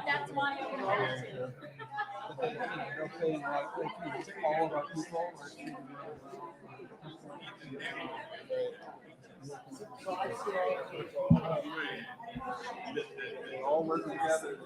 That's why I wanted to. All of our people are all working together.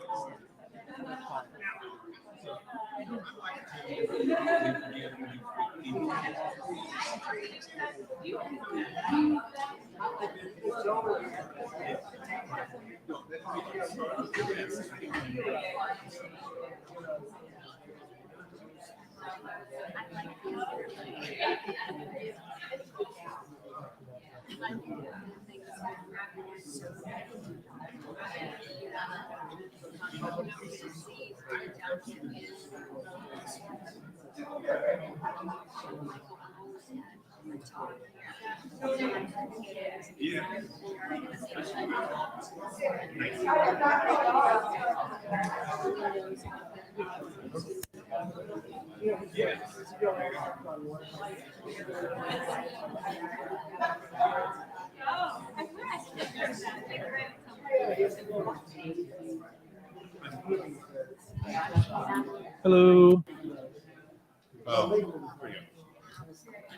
Hello.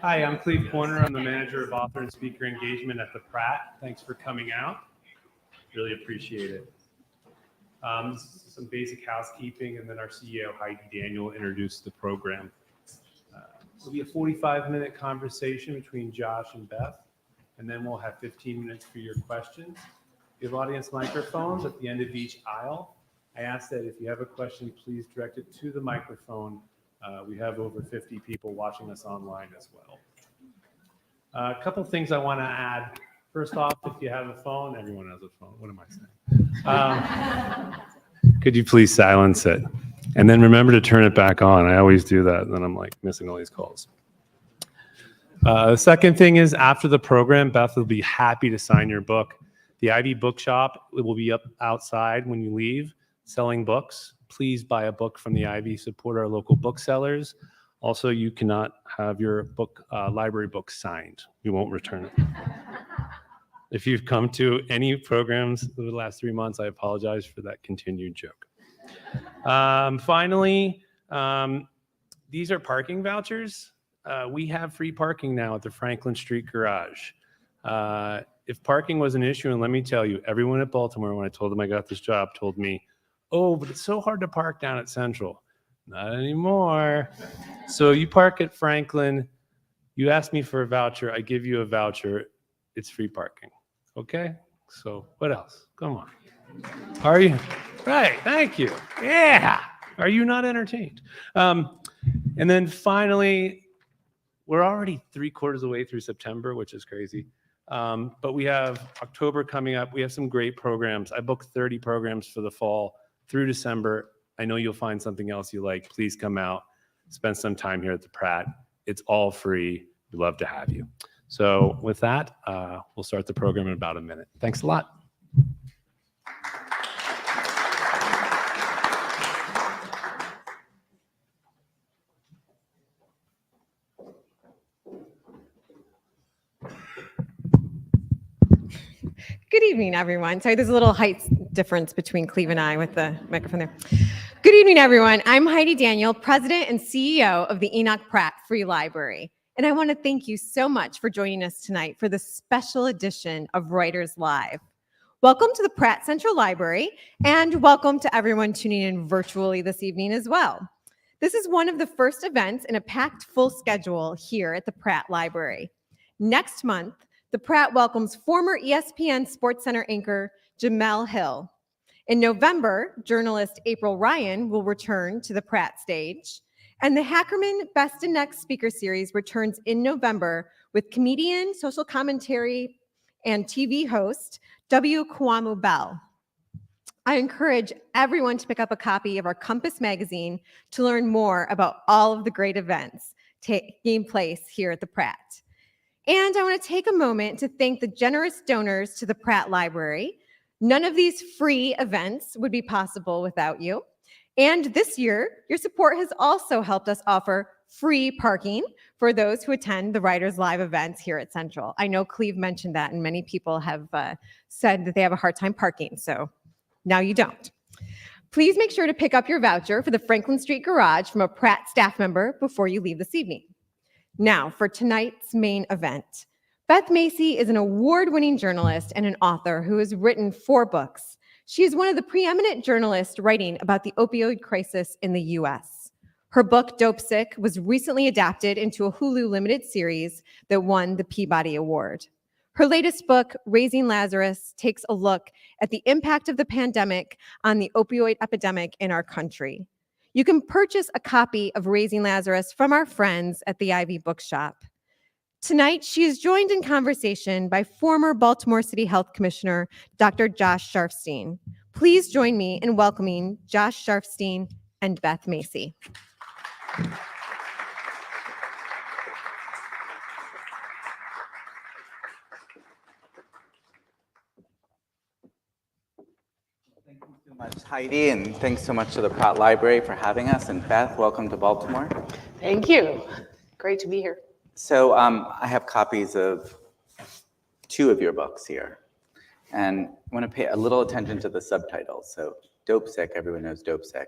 Hi, I'm Cleve Corner. I'm the manager of author and speaker engagement at the Pratt. Thanks for coming out. Really appreciate it. Some basic housekeeping, and then our CEO, Heidi Daniel, will introduce the program. It'll be a 45-minute conversation between Josh and Beth, and then we'll have 15 minutes for your questions. We have audience microphones at the end of each aisle. I ask that if you have a question, please direct it to the microphone. We have over 50 people watching us online as well. A couple things I want to add. First off, if you have a phone, everyone has a phone. What am I saying? Could you please silence it? And then remember to turn it back on. I always do that, and then I'm like missing all these calls. The second thing is, after the program, Beth will be happy to sign your book. The Ivy Bookshop, it will be up outside when you leave, selling books. Please buy a book from the Ivy. Support our local booksellers. Also, you cannot have your book library book signed. We won't return it. If you've come to any programs over the last 3 months, I apologize for that continued joke. Finally, these are parking vouchers. We have free parking now at the Franklin Street Garage. If parking was an issue, and let me tell you, everyone at Baltimore, when I told them I got this job, told me, oh, but it's so hard to park down at Central. Not anymore. So you park at Franklin, you ask me for a voucher, I give you a voucher, it's free parking. Okay? So what else? Come on. Are you? Right, thank you. Yeah. Are you not entertained? And then finally, we're already 3/4 of the way through September, which is crazy. But we have October coming up. We have some great programs. I booked 30 programs for the fall through December. I know you'll find something else you like. Please come out, spend some time here at the Pratt. It's all free. We'd love to have you. So with that, we'll start the program in about a minute. Thanks a lot. Good evening, everyone. Sorry, there's a little height difference between Cleve and I with the microphone there. Good evening, everyone. I'm Heidi Daniel, President and CEO of the Enoch Pratt Free Library. And I want to thank you so much for joining us tonight for this special edition of Writers Live. Welcome to the Pratt Central Library, and welcome to everyone tuning in virtually this evening as well. This is one of the first events in a packed full schedule here at the Pratt Library. Next month, the Pratt welcomes former ESPN SportsCenter anchor Jemele Hill. In November, journalist April Ryan will return to the Pratt stage. And the Hackerman Best and Next Speaker Series returns in November with comedian, social commentary, and TV host, W. Kwamu Bell. I encourage everyone to pick up a copy of our Compass magazine to learn more about all of the great events taking place here at the Pratt. And I want to take a moment to thank the generous donors to the Pratt Library. None of these free events would be possible without you. And this year, your support has also helped us offer free parking for those who attend the Writers Live events here at Central. I know Cleve mentioned that, and many people have said that they have a hard time parking, so now you don't. Please make sure to pick up your voucher for the Franklin Street Garage from a Pratt staff member before you leave this evening. Now, for tonight's main event. Beth Macy is an award-winning journalist and an author who has written 4 books. She is one of the preeminent journalists writing about the opioid crisis in the U.S. Her book, Dope Sick, was recently adapted into a Hulu limited series that won the Peabody Award. Her latest book, Raising Lazarus, takes a look at the impact of the pandemic on the opioid epidemic in our country. You can purchase a copy of Raising Lazarus from our friends at the Ivy Bookshop. Tonight, she is joined in conversation by former Baltimore City Health Commissioner, Dr. Josh Sharfstein. Please join me in welcoming Josh Sharfstein and Beth Macy. Thank you so much, Heidi, and thanks so much to the Pratt Library for having us. And Beth, welcome to Baltimore. Thank you. Great to be here. So I have copies of 2 of your books here, and I want to pay a little attention to the subtitles. So Dope Sick, everyone knows Dope Sick,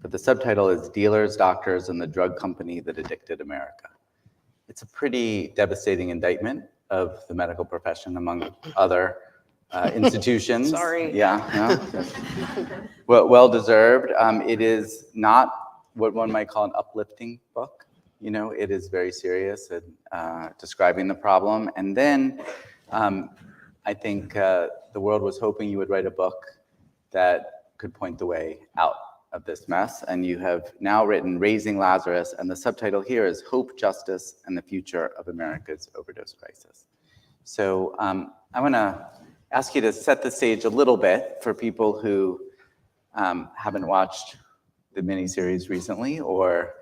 but the subtitle is Dealers, Doctors, and the Drug Company That Addicted America. It's a pretty devastating indictment of the medical profession, among other institutions. Sorry. Yeah, no, well deserved. It is not what one might call an uplifting book. You know, it is very serious at describing the problem. And then I think the world was hoping you would write a book that could point the way out of this mess. And you have now written Raising Lazarus, and the subtitle here is Hope, Justice, and the Future of America's Overdose Crisis. So I want to ask you to set the stage a little bit for people who haven't watched the miniseries recently or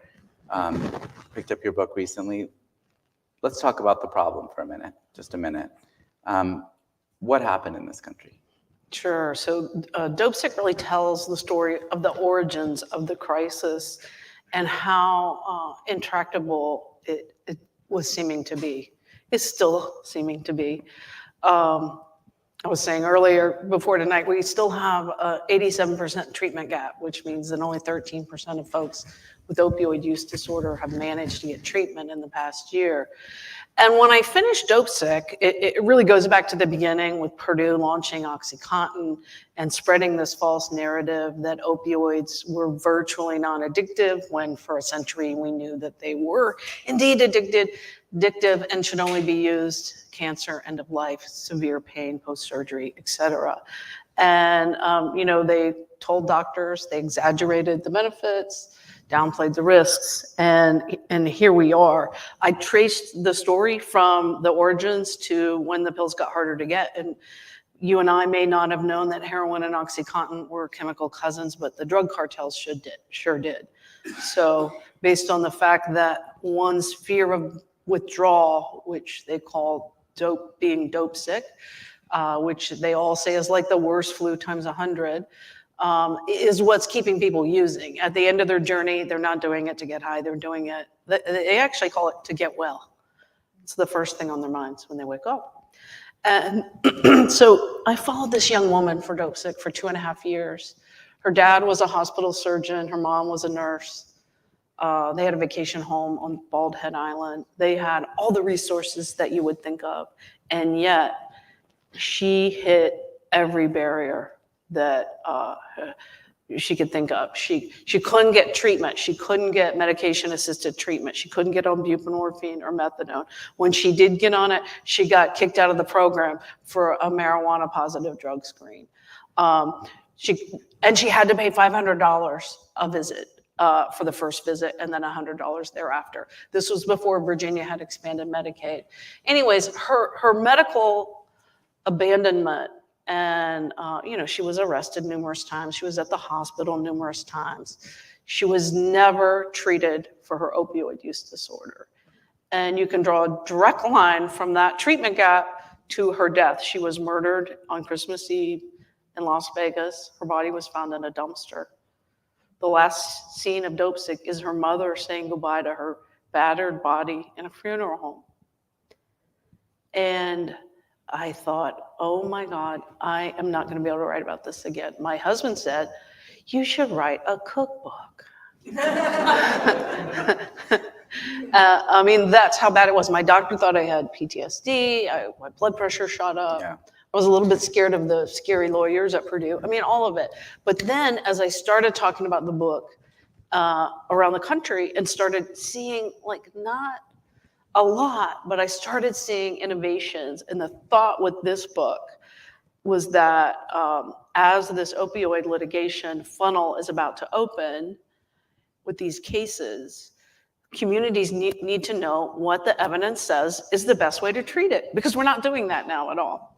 picked up your book recently. Let's talk about the problem for a minute, just a minute. What happened in this country? Sure. So Dope Sick really tells the story of the origins of the crisis and how intractable it was seeming to be. It's still seeming to be. I was saying earlier before tonight, we still have an 87% treatment gap, which means that only 13% of folks with opioid use disorder have managed to get treatment in the past year. And when I finished Dope Sick, it really goes back to the beginning with Purdue launching OxyContin and spreading this false narrative that opioids were virtually non-addictive, when for a century we knew that they were indeed addictive and should only be used cancer, end of life, severe pain, post-surgery, etc. And, they told doctors, they exaggerated the benefits, downplayed the risks, and here we are. I traced the story from the origins to when the pills got harder to get. And you and I may not have known that heroin and OxyContin were chemical cousins, but the drug cartels sure did. So based on the fact that one's fear of withdrawal, which they call being dope sick, which they all say is like the worst flu times 100, is what's keeping people using. At the end of their journey, they're not doing it to get high. They're doing it, they actually call it to get well. It's the first thing on their minds when they wake up. And so I followed this young woman for Dope Sick for 2.5 years. Her dad was a hospital surgeon. Her mom was a nurse. They had a vacation home on Bald Head Island. They had all the resources that you would think of. And yet she hit every barrier that she could think of. She couldn't get treatment. She couldn't get medication-assisted treatment. She couldn't get on buprenorphine or methadone. When she did get on it, she got kicked out of the program for a marijuana-positive drug screen. She had to pay $500 a visit for the first visit, and then $100 thereafter. This was before Virginia had expanded Medicaid. Anyways, her medical abandonment. And, she was arrested numerous times. She was at the hospital numerous times. She was never treated for her opioid use disorder. And you can draw a direct line from that treatment gap to her death. She was murdered on Christmas Eve in Las Vegas. Her body was found in a dumpster. The last scene of Dope Sick is her mother saying goodbye to her battered body in a funeral home. And I thought, oh my God, I am not going to be able to write about this again. My husband said, you should write a cookbook. I mean, that's how bad it was. My doctor thought I had PTSD. My blood pressure shot up. Yeah. I was a little bit scared of the scary lawyers at Purdue. I mean, all of it. But then as I started talking about the book around the country and started seeing, like, not a lot, but I started seeing innovations. And the thought with this book was that as this opioid litigation funnel is about to open with these cases, communities need to know what the evidence says is the best way to treat it, because we're not doing that now at all.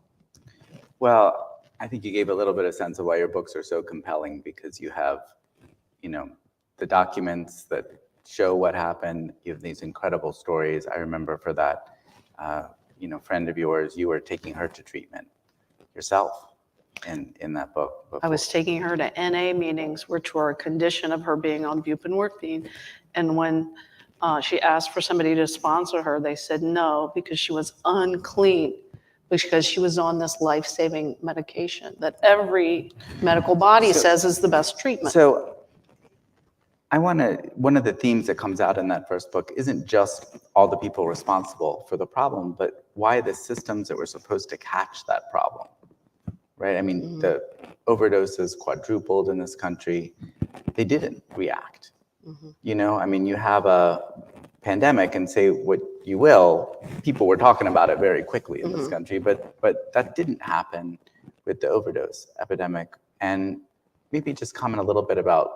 Well, I think you gave a little bit of sense of why your books are so compelling, because you have, the documents that show what happened. You have these incredible stories. I remember for that, friend of yours, you were taking her to treatment yourself in that book. I was taking her to NA meetings, which were a condition of her being on buprenorphine. And when she asked for somebody to sponsor her, they said no, because she was unclean, because she was on this life-saving medication that every medical body says is the best treatment. So one of the themes that comes out in that first book isn't just all the people responsible for the problem, but why the systems that were supposed to catch that problem, right? I mean, the overdoses quadrupled in this country. They didn't react. I mean, you have a pandemic, and say what you will, people were talking about it very quickly in this country, but that didn't happen with the overdose epidemic. And maybe just comment a little bit about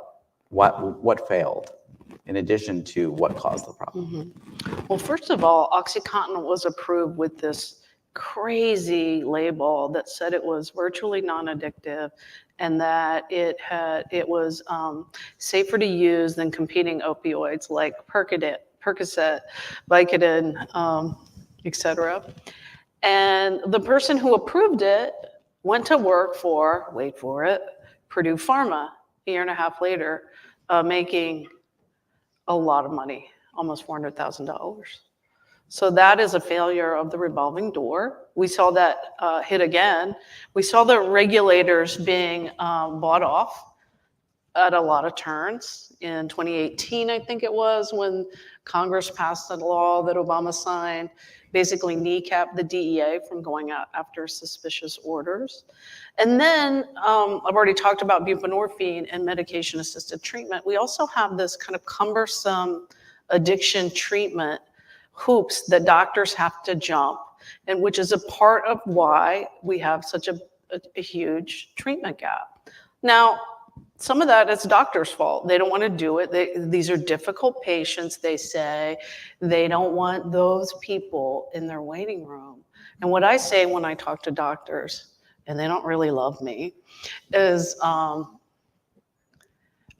what failed in addition to what caused the problem. Well, first of all, OxyContin was approved with this crazy label that said it was virtually non-addictive and that it was safer to use than competing opioids like Percocet, Vicodin, etc. And the person who approved it went to work for, wait for it, Purdue Pharma a year and a half later, making a lot of money, almost $400,000. So that is a failure of the revolving door. We saw that hit again. We saw the regulators being bought off at a lot of turns. In 2018, I think it was, when Congress passed a law that Obama signed, basically kneecapped the DEA from going out after suspicious orders. And then I've already talked about buprenorphine and medication-assisted treatment. We also have this kind of cumbersome addiction treatment hoops that doctors have to jump, and which is a part of why we have such a huge treatment gap. Now, some of that is doctors' fault. They don't want to do it. These are difficult patients, they say. They don't want those people in their waiting room. And what I say when I talk to doctors, and they don't really love me, is I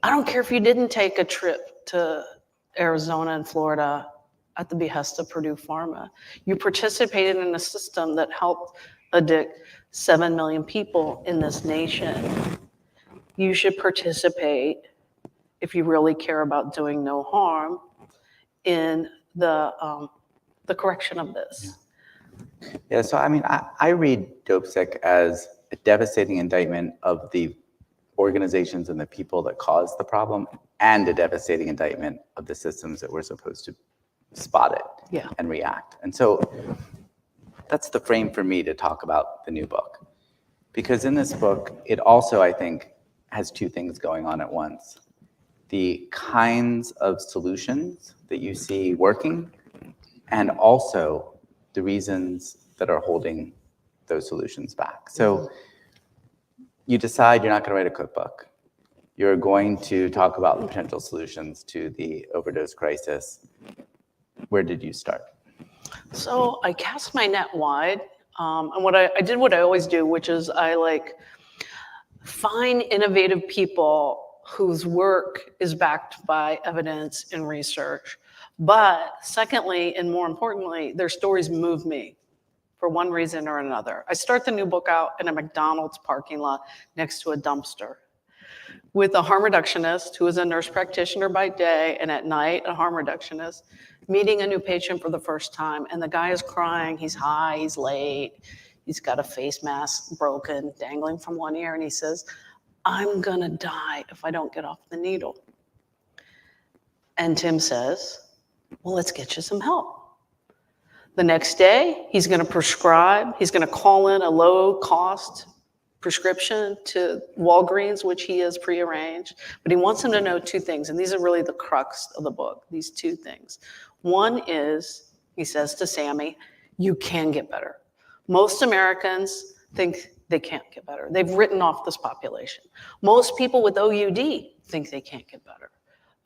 don't care if you didn't take a trip to Arizona and Florida at the behest of Purdue Pharma. You participated in a system that helped addict 7 million people in this nation. You should participate, if you really care about doing no harm, in the correction of this. Yeah, so I mean, I read Dope Sick as a devastating indictment of the organizations and the people that caused the problem, and a devastating indictment of the systems that were supposed to spot it and react. And so that's the frame for me to talk about the new book. Because in this book, it also, I think, has two things going on at once. The kinds of solutions that you see working, and also the reasons that are holding those solutions back. So you decide you're not going to write a cookbook. You're going to talk about the potential solutions to the overdose crisis. Where did you start? So I cast my net wide. And I did what I always do, which is I find innovative people whose work is backed by evidence and research. But secondly, and more importantly, their stories move me for one reason or another. I start the new book out in a McDonald's parking lot next to a dumpster with a harm reductionist who is a nurse practitioner by day and at night a harm reductionist, meeting a new patient for the first time. And the guy is crying, he's high, he's late, he's got a face mask broken, dangling from one ear, and he says, "I'm gonna die if I don't get off the needle." And Tim says, "Well, let's get you some help." The next day, he's gonna prescribe, he's gonna call in a low-cost prescription to Walgreens, which he has prearranged, but he wants him to know two things, and these are really the crux of the book, these two things. One is, he says to Sammy, you can get better. Most Americans think they can't get better. They've written off this population. Most people with OUD think they can't get better.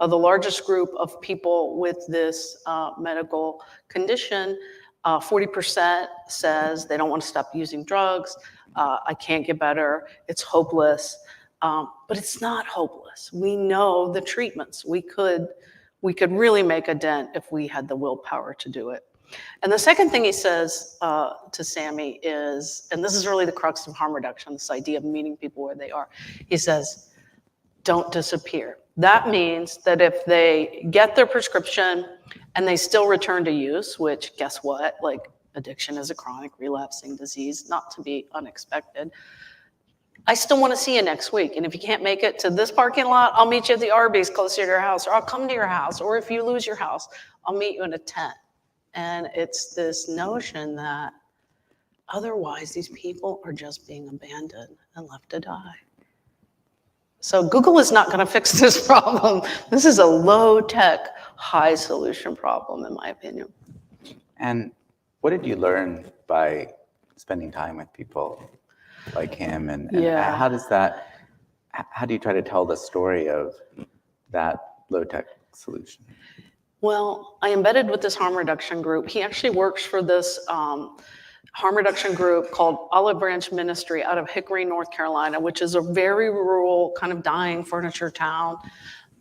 The largest group of people with this medical condition, 40% says they don't want to stop using drugs. I can't get better. It's hopeless. But it's not hopeless. We know the treatments. We could really make a dent if we had the willpower to do it. And the second thing he says to Sammy is, and this is really the crux of harm reduction, this idea of meeting people where they are. He says, don't disappear. That means that if they get their prescription and they still return to use, which guess what? Addiction is a chronic relapsing disease, not to be unexpected. I still want to see you next week. And if you can't make it to this parking lot, I'll meet you at the Arby's closer to your house, or I'll come to your house. Or if you lose your house, I'll meet you in a tent. And it's this notion that otherwise these people are just being abandoned and left to die. So Google is not going to fix this problem. This is a low-tech, high-solution problem, in my opinion. And what did you learn by spending time with people like him? And how do you try to tell the story of that low-tech solution? Well, I embedded with this harm reduction group. He actually works for this harm reduction group called Olive Branch Ministry out of Hickory, North Carolina, which is a very rural, kind of dying furniture town.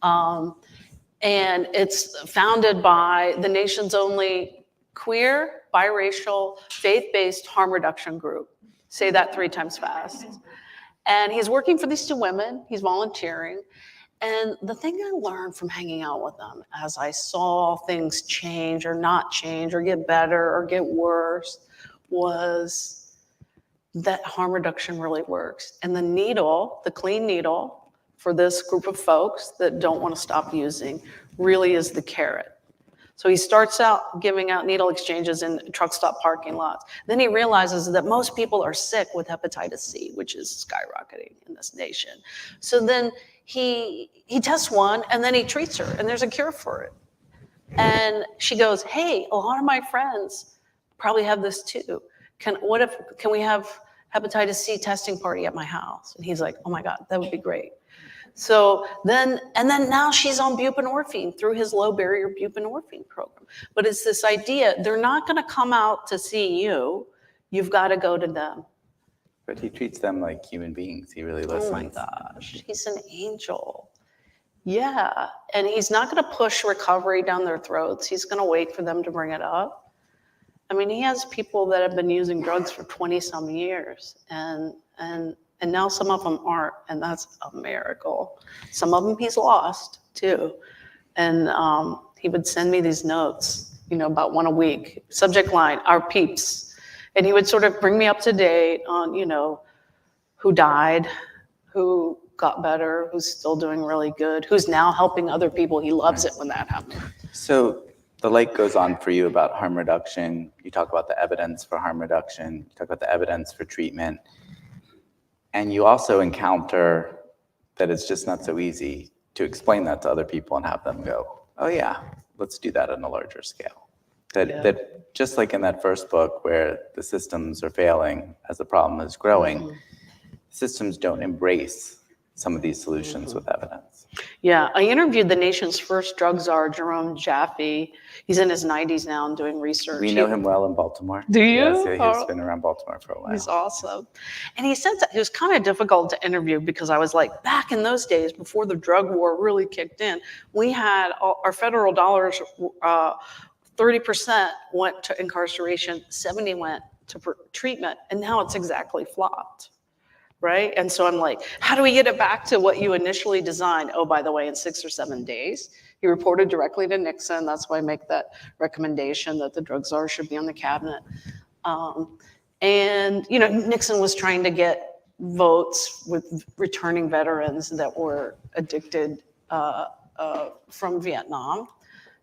And it's founded by the nation's only queer, biracial, faith-based harm reduction group. Say that 3 times fast. And he's working for these 2 women. He's volunteering. And the thing I learned from hanging out with them as I saw things change or not change or get better or get worse was that harm reduction really works. And the needle, the clean needle for this group of folks that don't want to stop using really is the carrot. So he starts out giving out needle exchanges in truck stop parking lots. Then he realizes that most people are sick with hepatitis C, which is skyrocketing in this nation. So then he tests one and then he treats her and there's a cure for it. And she goes, hey, a lot of my friends probably have this too. Can we have hepatitis C testing party at my house? And he's like, oh my God, that would be great. So then now she's on buprenorphine through his low barrier buprenorphine program. But it's this idea, they're not going to come out to see you. You've got to go to them. But he treats them like human beings. He really listens. Oh my gosh, he's an angel. Yeah, and he's not going to push recovery down their throats. He's going to wait for them to bring it up. I mean, he has people that have been using drugs for 20-some years, and now some of them aren't, and that's a miracle. Some of them he's lost, too. And he would send me these notes, about 1 a week. Subject line, our peeps. And he would sort of bring me up to date on, who died, who got better, who's still doing really good, who's now helping other people. He loves it when that happens. So the light goes on for you about harm reduction. You talk about the evidence for harm reduction. You talk about the evidence for treatment. And you also encounter that it's just not so easy to explain that to other people and have them go, oh yeah, let's do that on a larger scale. That just like in that first book where the systems are failing as the problem is growing, systems don't embrace some of these solutions with evidence. Yeah, I interviewed the nation's first drug czar, Jerome Jaffe. He's in his 90s now and doing research. We know him well in Baltimore. Do you? Yes, yeah, Oh. he's been around Baltimore for a while. He's awesome. And he said that it was kind of difficult to interview because I was like, back in those days, before the drug war really kicked in, we had our federal dollars, 30% went to incarceration, 70 went to treatment, and now it's exactly flopped. Right? And so I'm like, how do we get it back to what you initially designed? Oh, by the way, in 6 or 7 days. He reported directly to Nixon. That's why I make that recommendation that the drug czar should be on the cabinet. And, you know, Nixon was trying to get votes with returning veterans that were addicted from Vietnam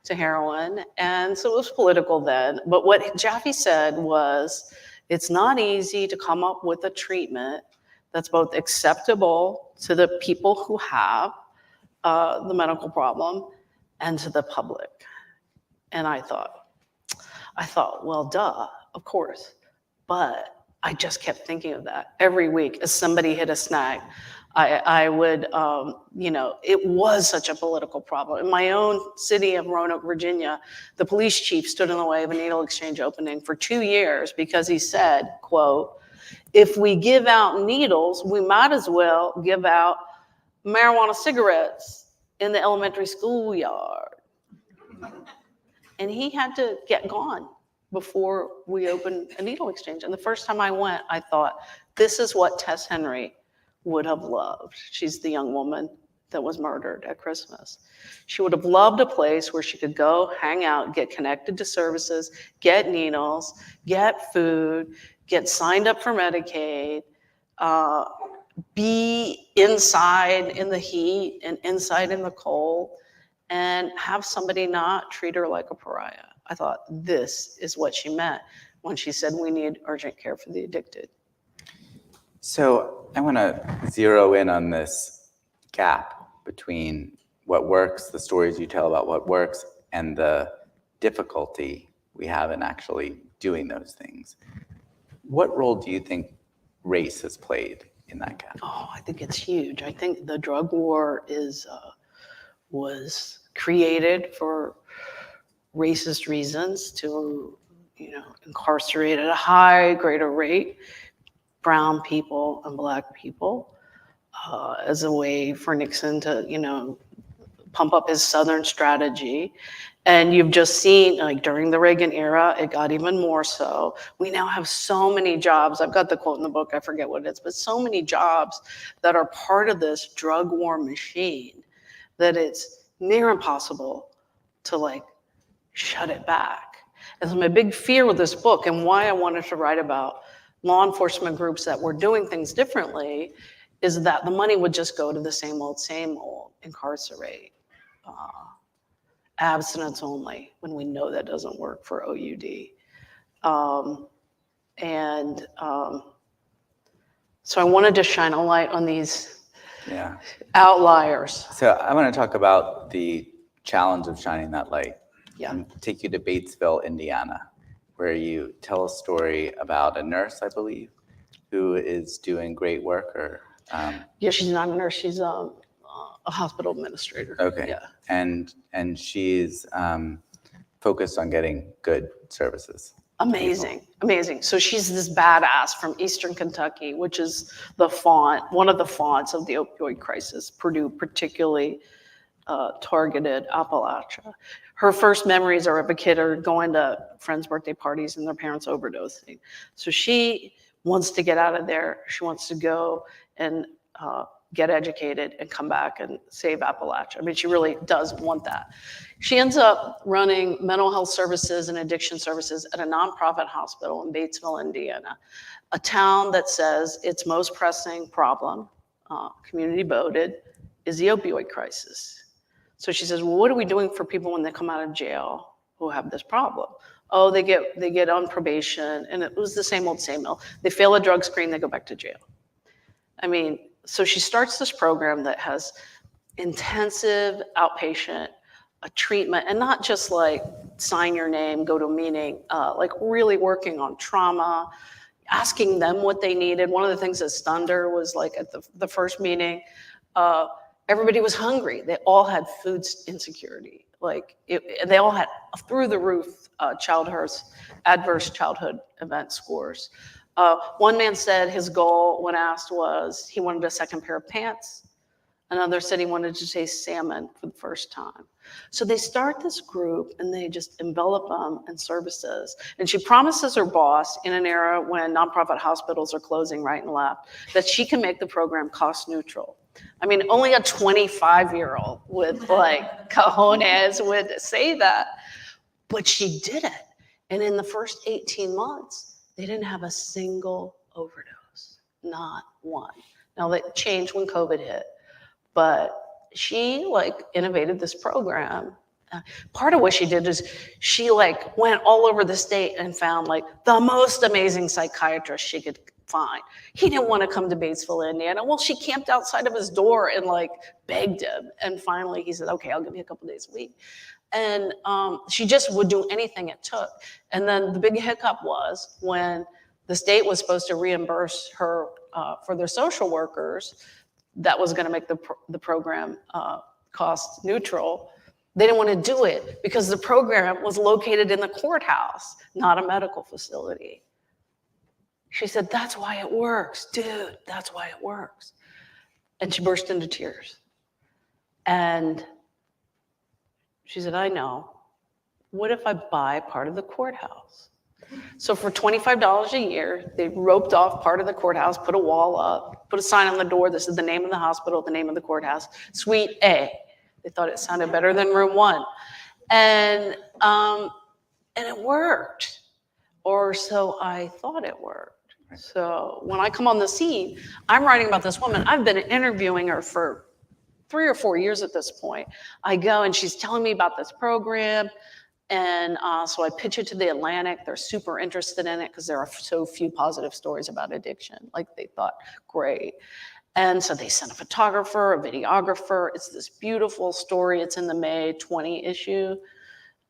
to heroin. And so it was political then. But what Jaffe said was, it's not easy to come up with a treatment that's both acceptable to the people who have the medical problem and to the public. And I thought, well, duh, of course. But I just kept thinking of that every week as somebody hit a snag. I would, you know, it was such a political problem. In my own city of Roanoke, Virginia, the police chief stood in the way of a needle exchange opening for 2 years because he said, quote, if we give out needles, we might as well give out marijuana cigarettes in the elementary schoolyard. And he had to get gone before we opened a needle exchange. And the first time I went, I thought, this is what Tess Henry would have loved. She's the young woman that was murdered at Christmas. She would have loved a place where she could go, hang out, get connected to services, get needles, get food, get signed up for Medicaid, be inside in the heat and inside in the cold, and have somebody not treat her like a pariah. I thought this is what she meant when she said we need urgent care for the addicted. So I want to zero in on this gap between what works, the stories you tell about what works, and the difficulty we have in actually doing those things. What role do you think race has played in that gap? Oh, I think it's huge. I think the drug war was created for racist reasons to, you know, incarcerate at a high, greater rate brown people and black people as a way for Nixon to, you know, pump up his Southern strategy. And you've just seen, like during the Reagan era, it got even more so. We now have so many jobs. I've got the quote in the book, I forget what it is, but so many jobs that are part of this drug war machine that it's near impossible to like shut it back. And so my big fear with this book and why I wanted to write about law enforcement groups that were doing things differently is that the money would just go to the same old, incarcerate. Abstinence only, when we know that doesn't work for OUD. So I wanted to shine a light on these outliers. So I want to talk about the challenge of shining that light. Yeah. And take you to Batesville, Indiana, where you tell a story about a nurse, I believe, who is doing great work. Or yeah, she's not a nurse. She's a hospital administrator. Okay. Yeah. And she's focused on getting good services. Amazing, amazing. So she's this badass from Eastern Kentucky, which is one of the fonts of the opioid crisis. Purdue particularly targeted Appalachia. Her first memories are of a kid or going to friends' birthday parties and their parents overdosing. So she wants to get out of there. She wants to go and get educated and come back and save Appalachia. I mean, she really does want that. She ends up running mental health services and addiction services at a nonprofit hospital in Batesville, Indiana, a town that says its most pressing problem, community voted, is the opioid crisis. So she says, well, what are we doing for people when they come out of jail who have this problem? Oh, they get on probation, and it was the same old. They fail a drug screen, they go back to jail. I mean, so she starts this program that has intensive outpatient treatment, and not just like sign your name, go to a meeting, like really working on trauma, asking them what they needed. One of the things that stunned her was like at the first meeting, everybody was hungry. They all had food insecurity. They all had through the roof adverse childhood event scores. One man said his goal, when asked, was he wanted a second pair of pants. Another said he wanted to taste salmon for the first time. So they start this group and they just envelop them in services. And she promises her boss, in an era when nonprofit hospitals are closing right and left, that she can make the program cost neutral. I mean, only a 25-year-old with cojones would say that, but she did it. And in the first 18 months, they didn't have a single overdose, not one. Now that changed when COVID hit, but she innovated this program. Part of what she did is she went all over the state and found the most amazing psychiatrist she could find. He didn't want to come to Batesville, Indiana. Well, she camped outside of his door and begged him. And finally he said, okay, I'll give you a couple days a week. And she just would do anything it took. And then the big hiccup was when the state was supposed to reimburse her for their social workers, that was going to make the program cost neutral. They didn't want to do it because the program was located in the courthouse, not a medical facility. She said, that's why it works, dude, that's why it works. And she burst into tears. And she said, I know. What if I buy part of the courthouse? So for $25 a year, they roped off part of the courthouse, put a wall up, put a sign on the door that said the name of the hospital, the name of the courthouse, Suite A. They thought it sounded better than Room 1. And it worked. Or so I thought it worked. So when I come on the scene, I'm writing about this woman. I've been interviewing her for 3 or 4 years at this point. I go and she's telling me about this program. And so I pitch it to the Atlantic. They're super interested in it because there are so few positive stories about addiction. They thought, great. And so they sent a photographer, a videographer. It's this beautiful story. It's in the May 20 issue.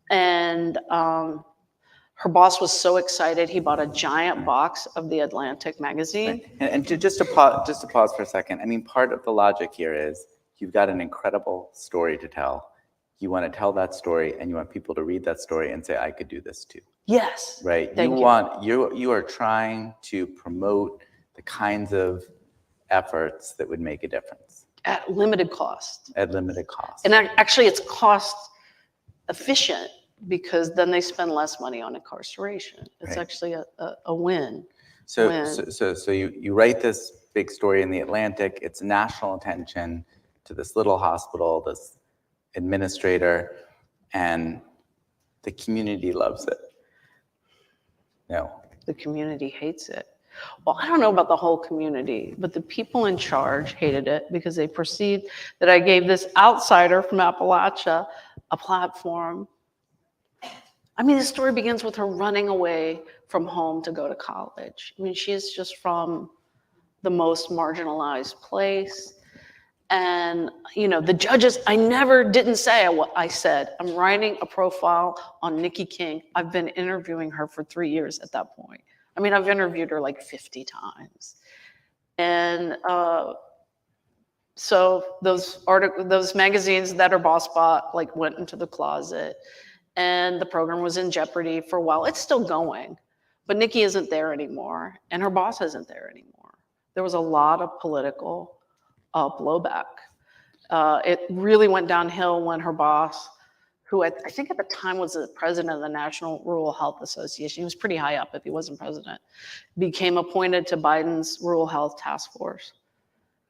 And her boss was so excited, he bought a giant box of the Atlantic magazine. And just to pause for a second, I mean, part of the logic here is you've got an incredible story to tell. You want to tell that story and you want people to read that story and say, I could do this too. Yes. Right. You are trying to promote the kinds of efforts that would make a difference. At limited cost. At limited cost. And actually it's cost efficient because then they spend less money on incarceration. It's right. actually a win. So you write this big story in the Atlantic. It's national attention to this little hospital, this administrator, and the community loves it. No. The community hates it. Well, I don't know about the whole community, but the people in charge hated it because they perceived that I gave this outsider from Appalachia a platform. I mean, the story begins with her running away from home to go to college. I mean, she is just from the most marginalized place. And, the judges, I never didn't say what I said. I'm writing a profile on Nikki King. I've been interviewing her for 3 years at that point. I mean, I've interviewed her 50 times. And so those magazines that her boss bought, went into the closet. And the program was in jeopardy for a while. It's still going. But Nikki isn't there anymore. And her boss isn't there anymore. There was a lot of political blowback. It really went downhill when her boss, who I think at the time was the president of the National Rural Health Association, he was pretty high up if he wasn't president, became appointed to Biden's Rural Health Task Force.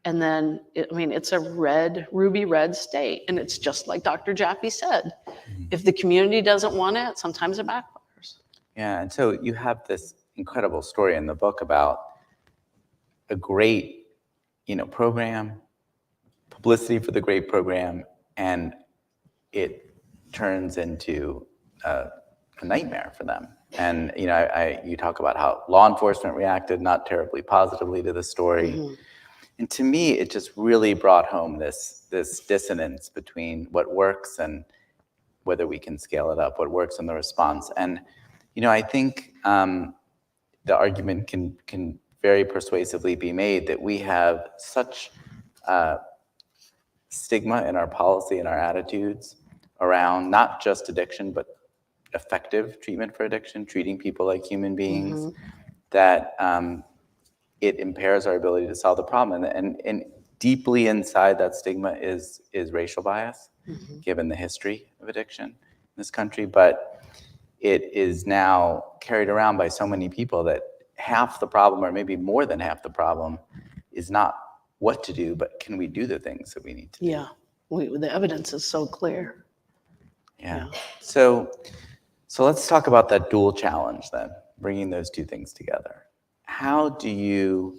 And then, it's a ruby red state. And it's just like Dr. Jaffe said, if the community doesn't want it, sometimes it backfires. Yeah, and so you have this incredible story in the book about a great program, publicity for the great program, and it turns into a nightmare for them. And you talk about how law enforcement reacted not terribly positively to the story. Mm-hmm. And to me, it just really brought home this dissonance between what works and whether we can scale it up, what works in the response. And I think the argument can very persuasively be made that we have such stigma in our policy and our attitudes around not just addiction, but effective treatment for addiction, treating people like human beings, that it impairs our ability to solve the problem. And deeply inside that stigma is racial bias, given the history of addiction in this country. But it is now carried around by so many people that half the problem, or maybe more than half the problem, is not what to do, but can we do the things that we need to do? Yeah, the evidence is so clear. Yeah. So let's talk about that dual challenge then, bringing those two things together. How do you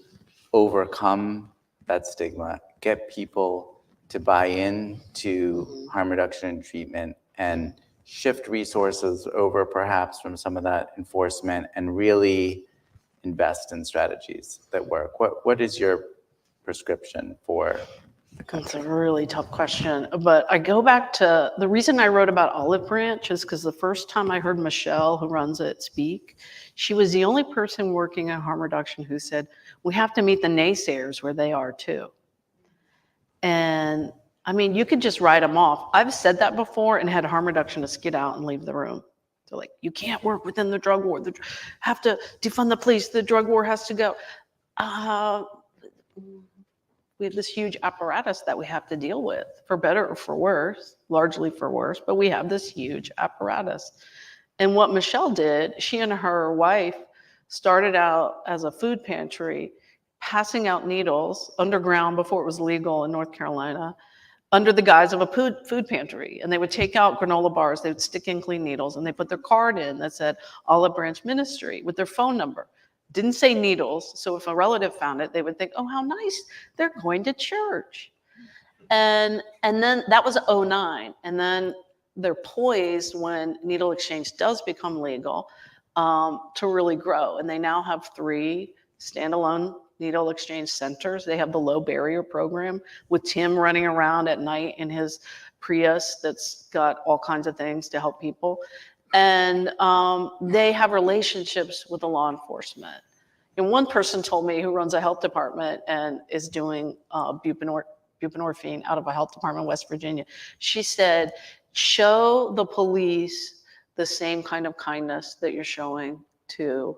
overcome that stigma, get people to buy into harm reduction and treatment, and shift resources over perhaps from some of that enforcement and really invest in strategies that work? What is your prescription for the country? That's a really tough question. But I go back to the reason I wrote about Olive Branch is because the first time I heard Michelle, who runs it, speak, she was the only person working on harm reduction who said, we have to meet the naysayers where they are too. And I mean, you could just write them off. I've said that before and had harm reductionists get out and leave the room. They're like, you can't work within the drug war. Have to defund the police. The drug war has to go. We have this huge apparatus that we have to deal with, for better or for worse, largely for worse, but we have this huge apparatus. And what Michelle did, she and her wife started out as a food pantry, passing out needles underground before it was legal in North Carolina, under the guise of a food pantry. And they would take out granola bars, they would stick in clean needles, and they put their card in that said Olive Branch Ministry with their phone number. Didn't say needles, so if a relative found it, they would think, oh, how nice, they're going to church. And then that was 2009, and then they're poised when needle exchange does become legal to really grow. And they now have 3 standalone needle exchange centers. They have the low barrier program with Tim running around at night in his Prius that's got all kinds of things to help people. And they have relationships with the law enforcement. And one person told me, who runs a health department and is doing buprenorphine out of a health department in West Virginia. She said, show the police the same kind of kindness that you're showing to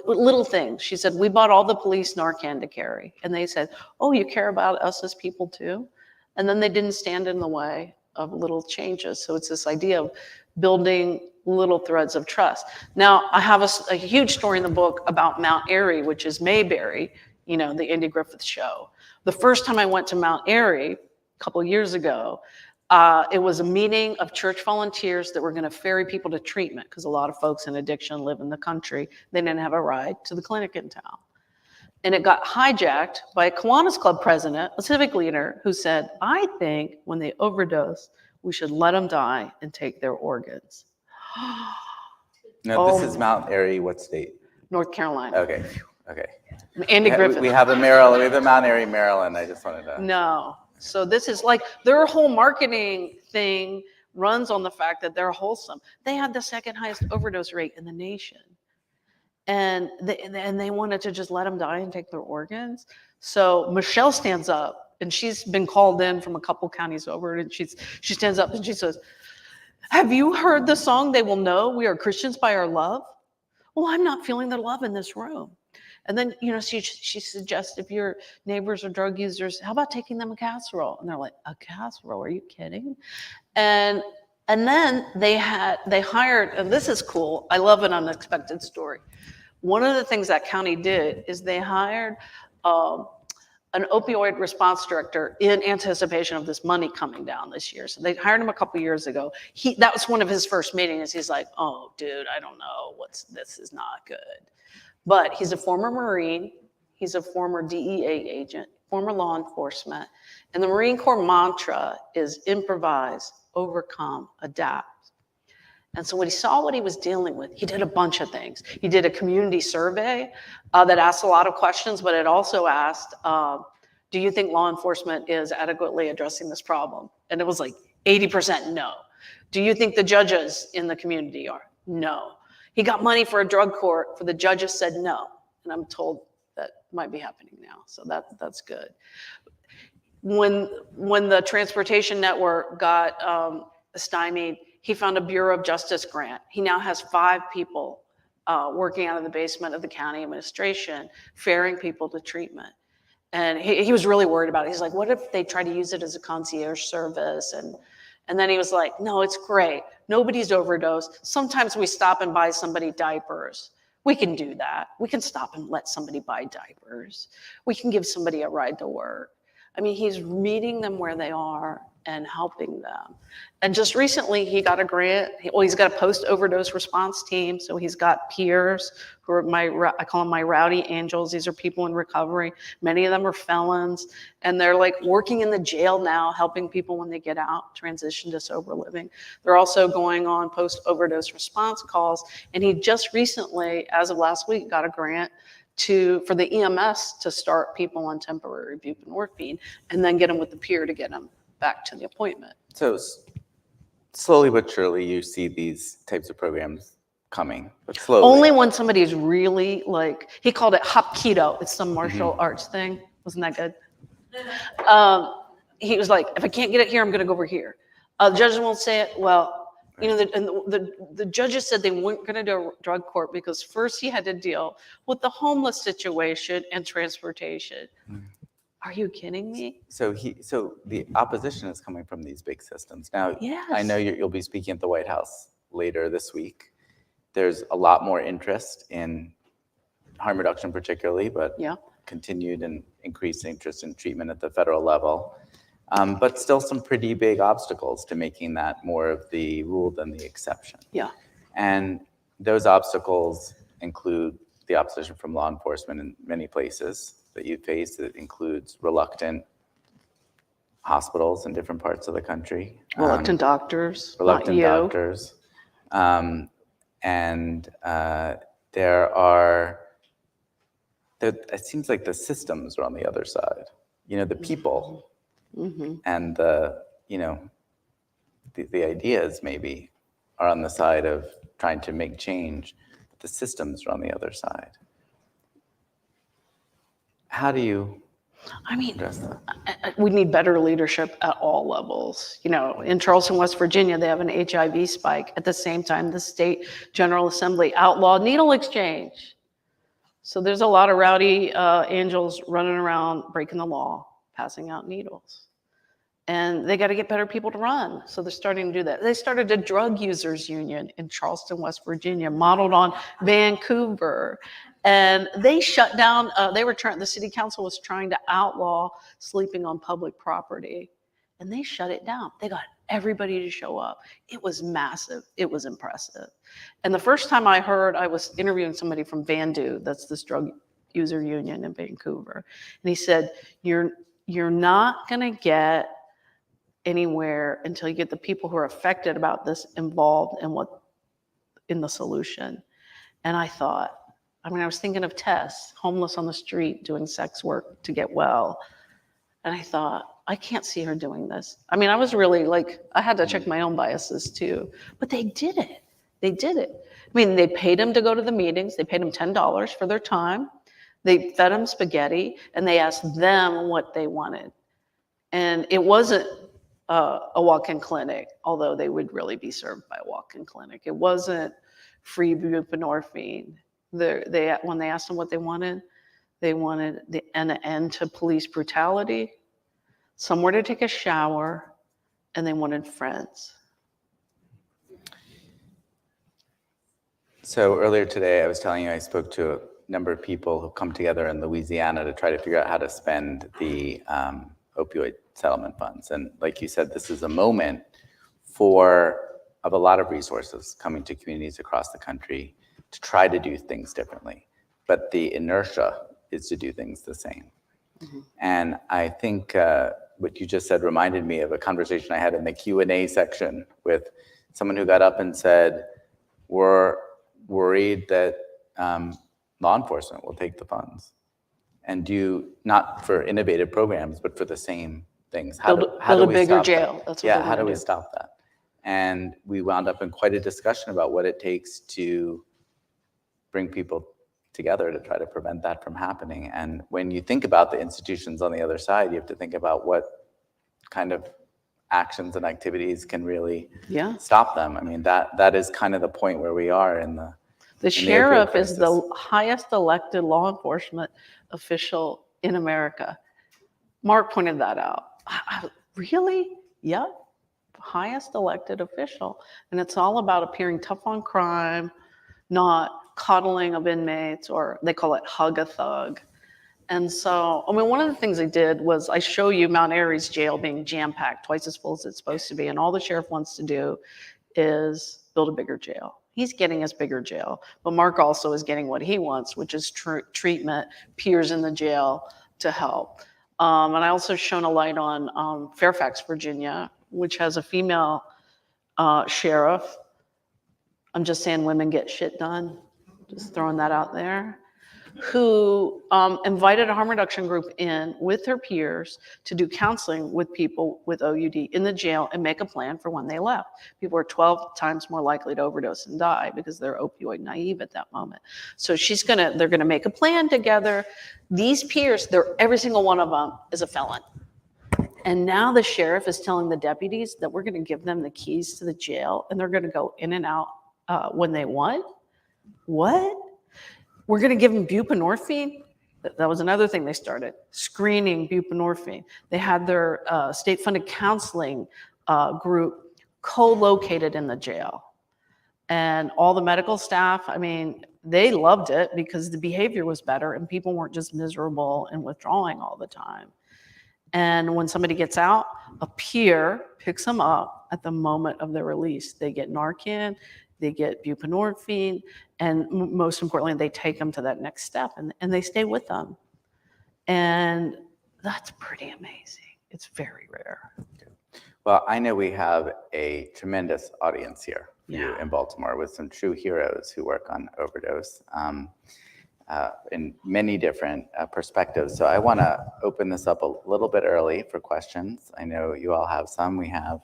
little things. She said, we bought all the police Narcan to carry. And they said, oh, you care about us as people too? And then they didn't stand in the way of little changes. So it's this idea of building little threads of trust. Now, I have a huge story in the book about Mount Airy, which is Mayberry, you know, the Andy Griffith show. The first time I went to Mount Airy, a couple years ago, it was a meeting of church volunteers that were going to ferry people to treatment, because a lot of folks in addiction live in the country. They didn't have a ride to the clinic in town. And it got hijacked by a Kiwanis Club president, a civic leader, who said, I think when they overdose, we should let them die and take their organs. No, this is Mount Airy, what state? North Carolina. Okay. Andy Griffith. We have a Maryland. We have a Mount Airy, Maryland. I just wanted to. No. So this is like their whole marketing thing runs on the fact that they're wholesome. They had the second highest overdose rate in the nation. And they wanted to just let them die and take their organs. So Michelle stands up, and she's been called in from a couple counties over, and she stands up and she says, have you heard the song, They Will Know We Are Christians by Our Love? Well, I'm not feeling the love in this room. And then, you know, she suggests, if your neighbors are drug users, how about taking them a casserole? And they're like, a casserole? Are you kidding? And then they hired, and this is cool. I love an unexpected story. One of the things that county did is they hired an opioid response director in anticipation of this money coming down this year. So they hired him a couple years ago. That was one of his first meetings. He's like, oh, dude, I don't know. This is not good. But he's a former Marine. He's a former DEA agent, former law enforcement. And the Marine Corps mantra is improvise, overcome, adapt. And so when he saw what he was dealing with, he did a bunch of things. He did a community survey that asked a lot of questions, but it also asked, do you think law enforcement is adequately addressing this problem? And it was like 80% no. Do you think the judges in the community are? No. He got money for a drug court, for the judges said no. And I'm told that might be happening now. So that's good. when the transportation network got stymied, he found a Bureau of Justice grant. He now has 5 people working out of the basement of the county administration, ferrying people to treatment. And he was really worried about it. He's like, what if they try to use it as a concierge service? And then he was like, no, it's great. Nobody's overdosed. Sometimes we stop and buy somebody diapers. We can do that. We can stop and let somebody buy diapers. We can give somebody a ride to work. I mean, he's meeting them where they are and helping them. And just recently, he got a grant. He's got a post-overdose response team. So he's got peers who are I call them my rowdy angels. These are people in recovery. Many of them are felons. And they're like working in the jail now, helping people when they get out, transition to sober living. They're also going on post-overdose response calls. And he just recently, as of last week, got a grant for the EMS to start people on temporary buprenorphine and then get them with the peer to get them back to the appointment. So slowly but surely you see these types of programs coming, but slowly. Only when somebody is really like, he called it hop keto. It's some martial arts thing. Wasn't that good? He was like, if I can't get it here, I'm going to go over here. Judges won't say it. Well, you know, the judges said they weren't going to do a drug court because first he had to deal with the homeless situation and transportation. Are you kidding me? So the opposition is coming from these big systems. Now, Yes. I know you'll be speaking at the White House later this week. There's a lot more interest in harm reduction particularly, but continued and increased interest in treatment at the federal level. But still some pretty big obstacles to making that more of the rule than the exception. Yeah. And those obstacles include the opposition from law enforcement in many places that you face. It includes reluctant hospitals in different parts of the country. Reluctant doctors. Reluctant not you. doctors. It seems like the systems are on the other side. You know, the people and the ideas maybe are on the side of trying to make change, but the systems are on the other side. How do you address that? We need better leadership at all levels. You know, in Charleston, West Virginia, they have an HIV spike. At the same time, the state General Assembly outlawed needle exchange. So there's a lot of rowdy angels running around breaking the law, passing out needles. And they got to get better people to run. So they're starting to do that. They started a drug users union in Charleston, West Virginia, modeled on Vancouver. And they shut down, the city council was trying to outlaw sleeping on public property. And they shut it down. They got everybody to show up. It was massive. It was impressive. And the first time I was interviewing somebody from Vandu, that's this drug user union in Vancouver. And he said, you're not gonna get anywhere until you get the people who are affected about this involved in the solution. And I thought, I was thinking of Tess, homeless on the street, doing sex work to get well. And I thought, I can't see her doing this. I was really I had to check my own biases too, but they did it. They did it. They paid them to go to the meetings. They paid them $10 for their time. They fed them spaghetti and they asked them what they wanted. And it wasn't a walk-in clinic, although they would really be served by a walk-in clinic. It wasn't free buprenorphine. When they asked them what they wanted an end to police brutality, somewhere to take a shower, and they wanted friends. So earlier today, I was telling you I spoke to a number of people who come together in Louisiana to try to figure out how to spend the opioid settlement funds. And like you said, this is a moment of a lot of resources coming to communities across the country to try to do things differently. But the inertia is to do things the same. And I think what you just said reminded me of a conversation I had in the Q&A section with someone who got up and said, we're worried that law enforcement will take the funds and do not for innovative programs, but for the same things. How do a we bigger stop jail. that? That's what how do we stop that? And we wound up in quite a discussion about what it takes to bring people together to try to prevent that from happening. And when you think about the institutions on the other side, you have to think about what kind of actions and activities can really stop them. I mean, that is kind of the point where we are in the sheriff is the highest elected law enforcement official in America. Mark pointed that out. Really? Yep. Highest elected official. And it's all about appearing tough on crime, not coddling of inmates, or they call it hug a thug. And so, I mean, one of the things I did was I show you Mount Airy's jail being jam-packed, twice as full as it's supposed to be. And all the sheriff wants to do is build a bigger jail. He's getting us bigger jail. But Mark also is getting what he wants, which is treatment, peers in the jail to help. And I also shone a light on Fairfax, Virginia, which has a female sheriff. I'm just saying women get shit done. Just throwing that out there. Who invited a harm reduction group in with her peers to do counseling with people with OUD in the jail and make a plan for when they left. People are 12 times more likely to overdose and die because they're opioid naive at that moment. So they're gonna make a plan together. These peers, every single one of them is a felon. And now the sheriff is telling the deputies that we're gonna give them the keys to the jail and they're gonna go in and out when they want. What? We're going to give them buprenorphine. That was another thing they started, screening buprenorphine. They had their state-funded counseling group co-located in the jail. And all the medical staff, I mean, they loved it because the behavior was better and people weren't just miserable and withdrawing all the time. And when somebody gets out, a peer picks them up at the moment of their release. They get Narcan, they get buprenorphine, and most importantly, they take them to that next step and they stay with them. And that's pretty amazing. It's very rare. Well, I know we have a tremendous audience here in Baltimore with some true heroes who work on overdose in many different perspectives. So I want to open this up a little bit early for questions. I know you all have some. We have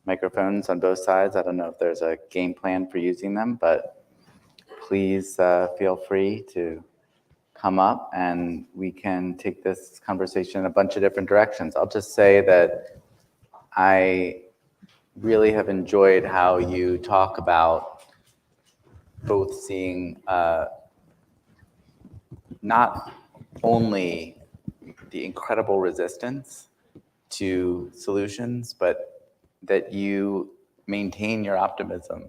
microphones on both sides. I don't know if there's a game plan for using them, but please feel free to come up and we can take this conversation in a bunch of different directions. I'll just say that I really have enjoyed how you talk about both seeing not only the incredible resistance to solutions, but that you maintain your optimism,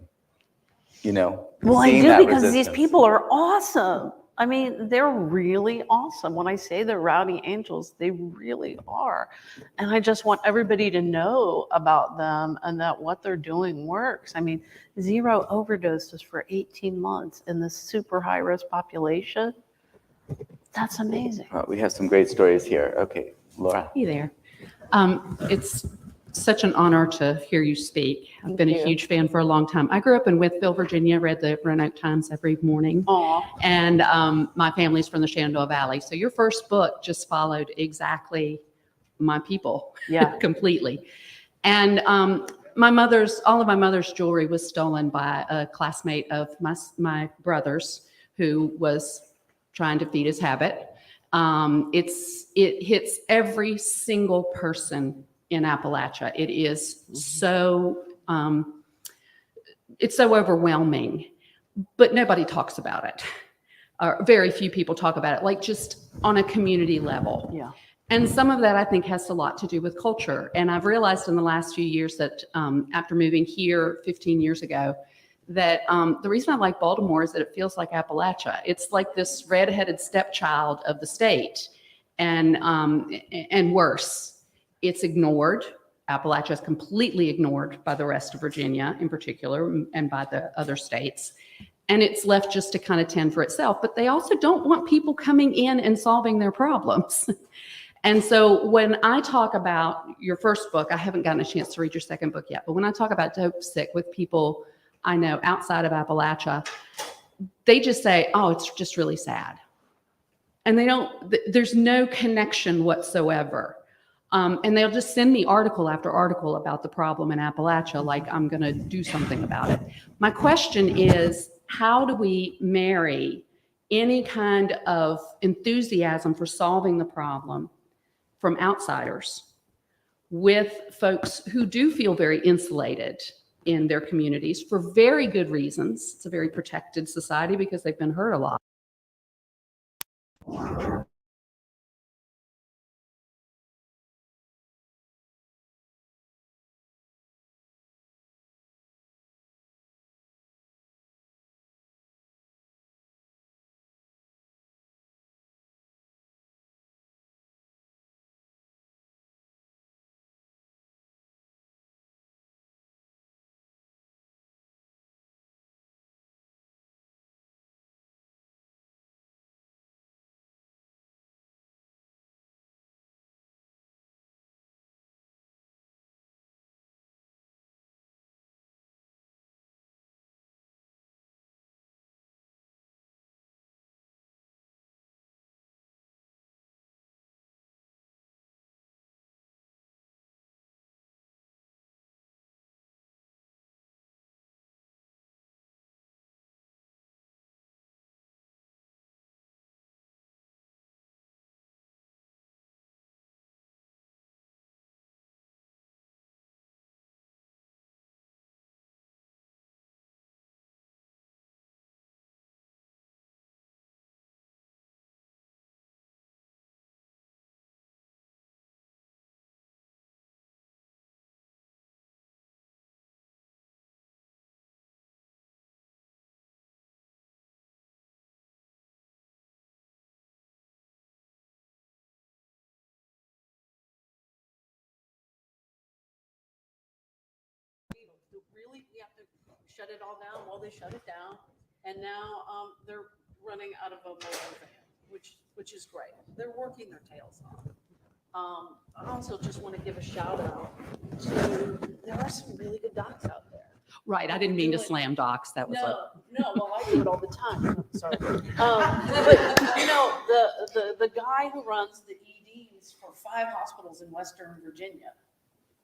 Well, I do because these people are awesome. I mean, they're really awesome. When I say they're rowdy angels, they really are. And I just want everybody to know about them and that what they're doing works. I mean, 0 overdoses for 18 months in this super high-risk population. That's amazing. Well, we have some great stories here. Okay, Laura. Hey there. It's such an honor to hear you speak. I've been a huge fan for a long time. I grew up in Wytheville, Virginia, read the Roanoke Times every morning. Aww. And my family's from the Shenandoah Valley. So your first book just followed exactly my people completely. And all of my mother's jewelry was stolen by a classmate of my brother's who was trying to feed his habit. It hits every single person in Appalachia. It is so, it's so overwhelming, but nobody talks about it. Very few people talk about it, like just on a community level. Yeah. And some of that I think has a lot to do with culture. And I've realized in the last few years that after moving here 15 years ago, that the reason I like Baltimore is that it feels like Appalachia. It's like this redheaded stepchild of the state, and worse. It's ignored. Appalachia is completely ignored by the rest of Virginia in particular and by the other states. And it's left just to kind of tend for itself. But they also don't want people coming in and solving their problems. And so when I talk about your first book, I haven't gotten a chance to read your second book yet, but when I talk about Dope Sick with people I know outside of Appalachia, they just say, oh, it's just really sad. And there's no connection whatsoever. And they'll just send me article after article about the problem in Appalachia, like I'm going to do something about it. My question is, how do we marry any kind of enthusiasm for solving the problem from outsiders with folks who do feel very insulated in their communities for very good reasons. It's a very protected society because they've been hurt a lot. Really, we have to shut it all down. Well, they shut it down, and now they're running out of a motor van, which is great. They're working their tails off. I also just want to give a shout out to, there are some really good docs out there. Right. I didn't mean to slam docs. That was No, well, I do it all the time. Sorry. But you know, the guy who runs the EDs for 5 hospitals in Western Virginia,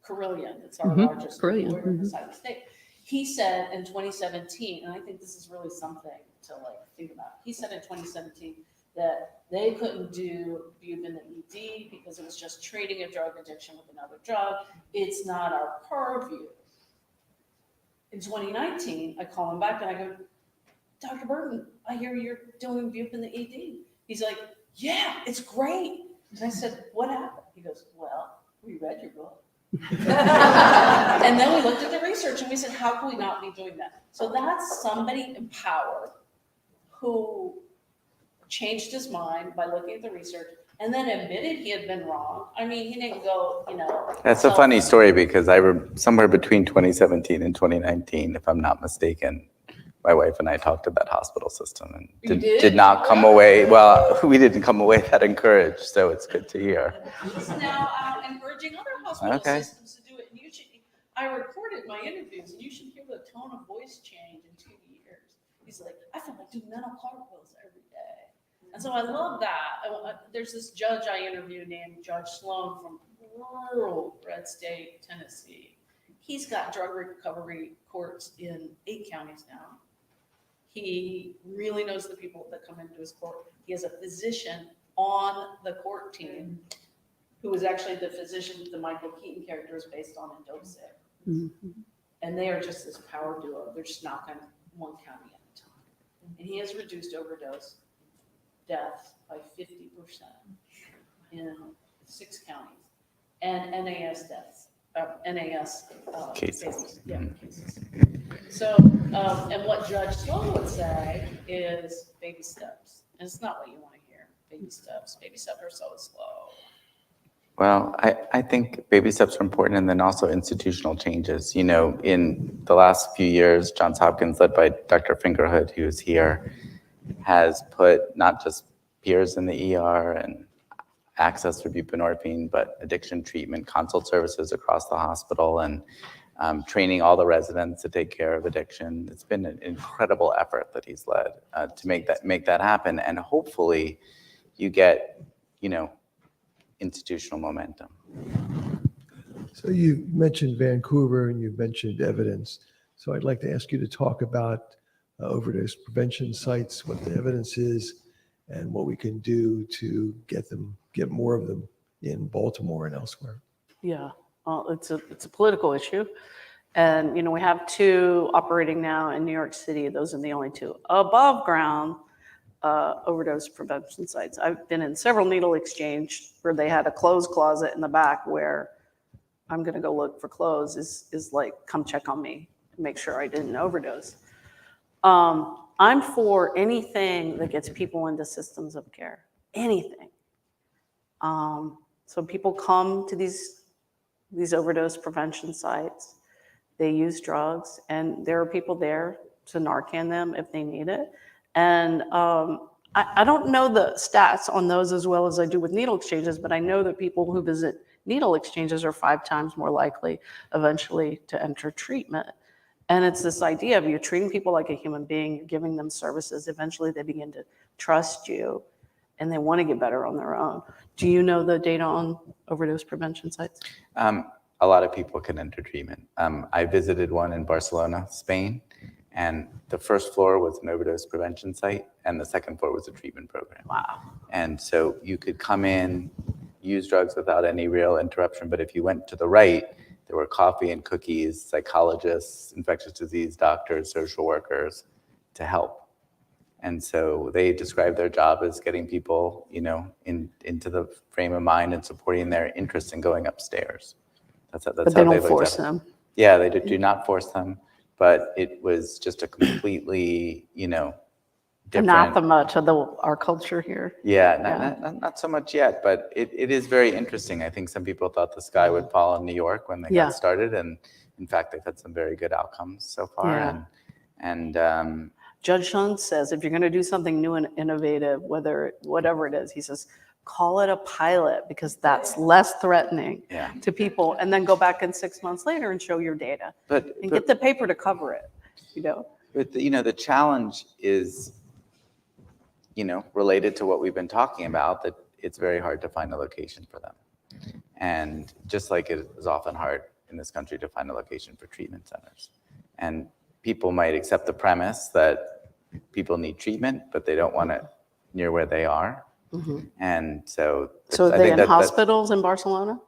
Carillion, it's our largest employer inside the state. He said in 2017, and I think this is really something to like think about. He said in 2017 that they couldn't do bupe in the ED because it was just treating a drug addiction with another drug. It's not our purview. In 2019, I call him back and I go, Dr. Burton, I hear you're doing bupe in the ED. He's like, yeah, it's great. And I said, what happened? He goes, well, we read your book. And then we looked at the research and we said, how can we not be doing that? So that's somebody in power who changed his mind by looking at the research and then admitted he had been wrong. I mean, he didn't go, you know. That's a funny story because somewhere between 2017 and 2019, if I'm not mistaken, my wife and I talked to that hospital system and did not come away. Well, we didn't come away that encouraged, so it's good to hear. He's now encouraging other hospital systems to do it. And you should. I recorded my interviews, and you should hear the tone of voice change in 2 years. He's like, I feel like doing mental cartwheels every day. And so I love that. There's this judge I interviewed named Judge Sloan from rural Red State, Tennessee. He's got drug recovery courts in 8 counties now. He really knows the people that come into his court. He has a physician on the court team who was actually the physician the Michael Keaton character is based on in Dope Sick. And they are just this power duo. They're just knocking one county at a time. And he has reduced overdose deaths by 50% in 6 counties. And NAS deaths, Cases. Cases. So, and what Judge Sloan would say is baby steps. And it's not what you want to hear. Baby steps are so slow. Well, I think baby steps are important, and then also institutional changes. You know, in the last few years, Johns Hopkins, led by Dr. Fingerhood, who is here, has put not just peers in the ER and access for buprenorphine, but addiction treatment, consult services across the hospital, and training all the residents to take care of addiction. It's been an incredible effort that he's led to make that happen, and hopefully, you get, you know, institutional momentum. So you mentioned Vancouver and you mentioned evidence. So I'd like to ask you to talk about overdose prevention sites, what the evidence is, and what we can do to get more of them in Baltimore and elsewhere. Yeah, well, it's a political issue. And, we have 2 operating now in New York City. Those are the only 2 above ground overdose prevention sites. I've been in several needle exchange where they had a clothes closet in the back where I'm going to go look for clothes is like, come check on me and make sure I didn't overdose. I'm for anything that gets people into systems of care, anything. So people come to these overdose prevention sites, they use drugs, and there are people there to Narcan them if they need it. And I don't know the stats on those as well as I do with needle exchanges, but I know that people who visit needle exchanges are 5 times more likely eventually to enter treatment. And it's this idea of you're treating people like a human being, you're giving them services, eventually they begin to trust you and they want to get better on their own. Do you know the data on overdose prevention sites? A lot of people can enter treatment. I visited one in Barcelona, Spain, and the first floor was an overdose prevention site, and the second floor was a treatment program. Wow. And so you could come in, use drugs without any real interruption, but if you went to the right, there were coffee and cookies, psychologists, infectious disease doctors, social workers to help. And so they describe their job as getting people, into the frame of mind and supporting their interest in going upstairs. That's But how they don't looked force at it. them. Yeah, they do not force them, but it was just a completely, different. Anathema to our culture here. Yeah, not so much yet, but it is very interesting. I think some people thought the sky would fall in New York when they got started, and in fact, they've had some very good outcomes so far. Yeah. And Judge Shun says if you're going to do something new and innovative, whatever it is, he says, call it a pilot because that's less threatening to people, and then go back in 6 months later and show your data and get the paper to cover it. But the challenge is, related to what we've been talking about, that it's very hard to find a location for them. And just like it is often hard in this country to find a location for treatment centers. And people might accept the premise that people need treatment, but they don't want it near where they are. Mm-hmm. And so are they in hospitals in Barcelona?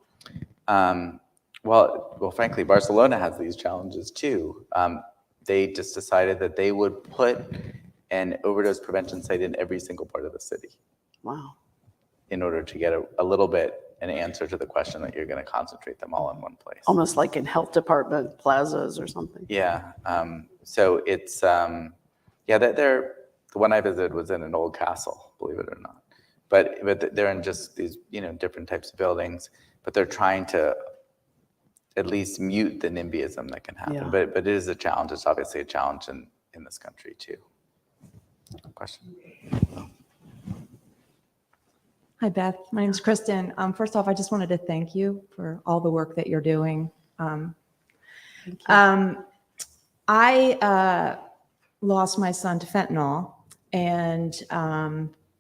Well, frankly, Barcelona has these challenges too. They just decided that they would put an overdose prevention site in every single part of the city. Wow. In order to get a little bit an answer to the question that you're going to concentrate them all in one place. Almost like in health department plazas or something. Yeah. So it's, the one I visited was in an old castle, believe it or not. But they're in just these, different types of buildings, but they're trying to at least mute the NIMBYism that can happen. Yeah. But it is a challenge. It's obviously a challenge in this country too. Question? Hi, Beth. My name is Kristen. First off, I just wanted to thank you for all the work that you're doing. Thank you. I lost my son to fentanyl, and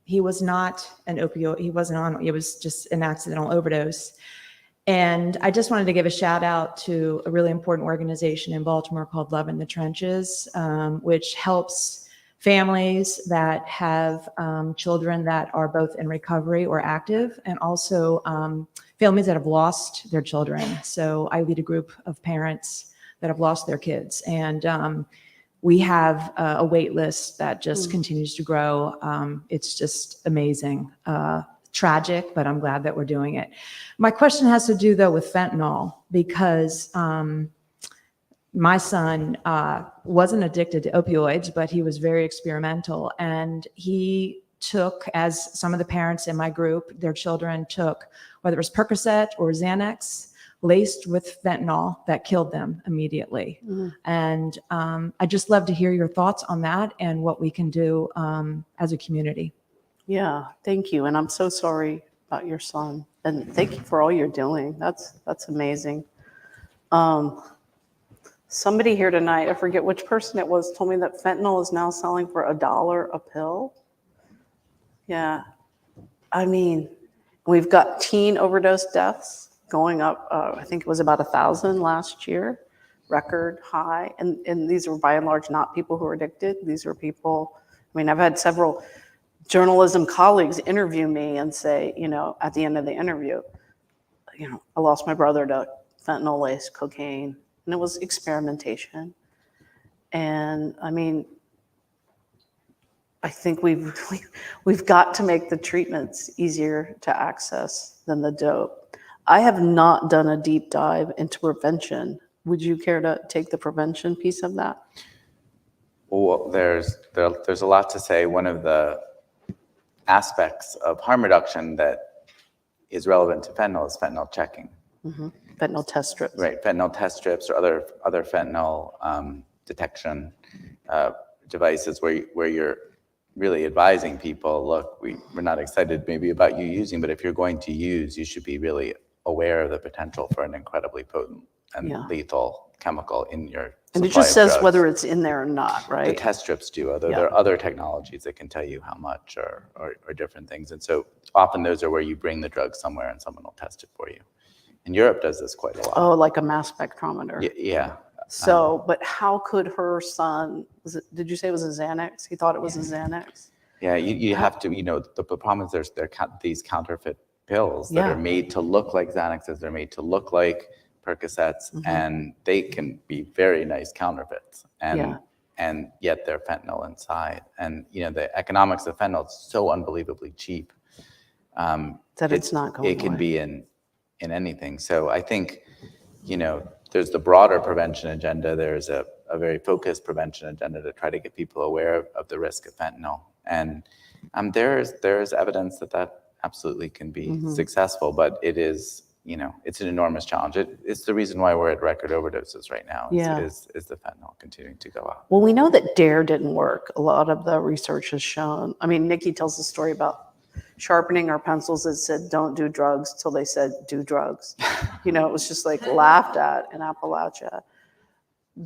he was not an opioid. He wasn't on. It was just an accidental overdose. And I just wanted to give a shout out to a really important organization in Baltimore called Love in the Trenches, which helps families that have children that are both in recovery or active, and also families that have lost their children. So I lead a group of parents that have lost their kids. And we have a wait list that just continues to grow. It's just amazing. Tragic, but I'm glad that we're doing it. My question has to do though with fentanyl, because my son wasn't addicted to opioids, but he was very experimental, and he took, as some of the parents in my group, their children took, whether it was Percocet or Xanax, laced with fentanyl that killed them immediately. Mm-hmm. And I'd just love to hear your thoughts on that and what we can do as a community. Yeah, thank you. And I'm so sorry about your son. And thank you for all you're doing. That's amazing. Somebody here tonight, I forget which person it was, told me that fentanyl is now selling for $1 a pill. Yeah. I mean, we've got teen overdose deaths going up. I think it was about 1,000 last year. record high. And these are by and large not people who are addicted. These are people, I mean, I've had several journalism colleagues interview me and say, at the end of the interview, I lost my brother to fentanyl laced cocaine, and it was experimentation. And I mean, I think we've got to make the treatments easier to access than the dope. I have not done a deep dive into prevention. Would you care to take the prevention piece of that? Well, there's a lot to say. One of the aspects of harm reduction that is relevant to fentanyl is fentanyl checking. Mm-hmm. Fentanyl test strips. Right, fentanyl test strips or other fentanyl detection devices where you're really advising people, look, we're not excited maybe about you using, but if you're going to use, you should be really aware of the potential for an incredibly potent and lethal chemical in your And it supply just of says drugs. whether it's in there or not, right? The test strips do, although there are other technologies that can tell you how much or different things. And so often those are where you bring the drug somewhere and someone will test it for you. And Europe does this quite a lot. Oh, like a mass spectrometer. Yeah. So, but how could her son, did you say it was a Xanax? He thought it was a Xanax? Yeah, you have to, the problem is there are these counterfeit pills that are made to look like Xanaxes, they're made to look like Percocets, and they can be very nice counterfeits. And yet they're fentanyl inside. And, the economics of fentanyl is so unbelievably cheap. That it's not going It can away. be in anything. So I think, there's the broader prevention agenda. There's a very focused prevention agenda to try to get people aware of the risk of fentanyl. And there's evidence that absolutely can be successful, but it is, it's an enormous challenge. It's the reason why we're at record overdoses right now, is the fentanyl continuing to go up. Well, we know that DARE didn't work. A lot of the research has shown. I mean, Nikki tells the story about sharpening our pencils that said, don't do drugs, till they said, do drugs. It was just like laughed at in Appalachia.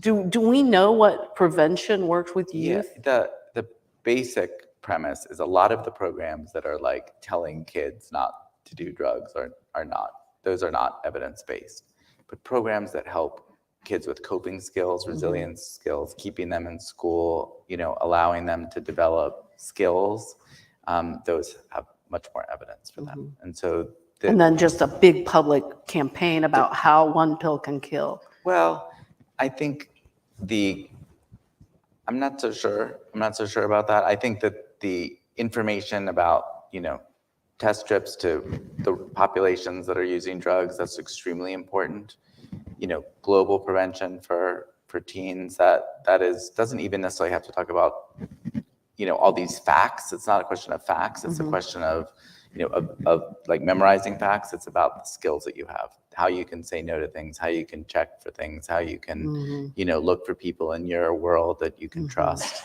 Do we know what prevention works with youth? Yeah, the basic premise is a lot of the programs that are like telling kids not to do drugs are not. Those are not evidence-based. But programs that help kids with coping skills, resilience skills, keeping them in school, allowing them to develop skills, those have much more evidence for them. And so And then just a big public campaign about how one pill can kill. Well, I think I'm not so sure about that. I think that the information about, test strips to the populations that are using drugs, that's extremely important. Global prevention for teens, that doesn't even necessarily have to talk about, all these facts. It's not a question of facts. It's a question of, of like memorizing facts. It's about the skills that you have, how you can say no to things, how you can check for things, how you can, look for people in your world that you can trust.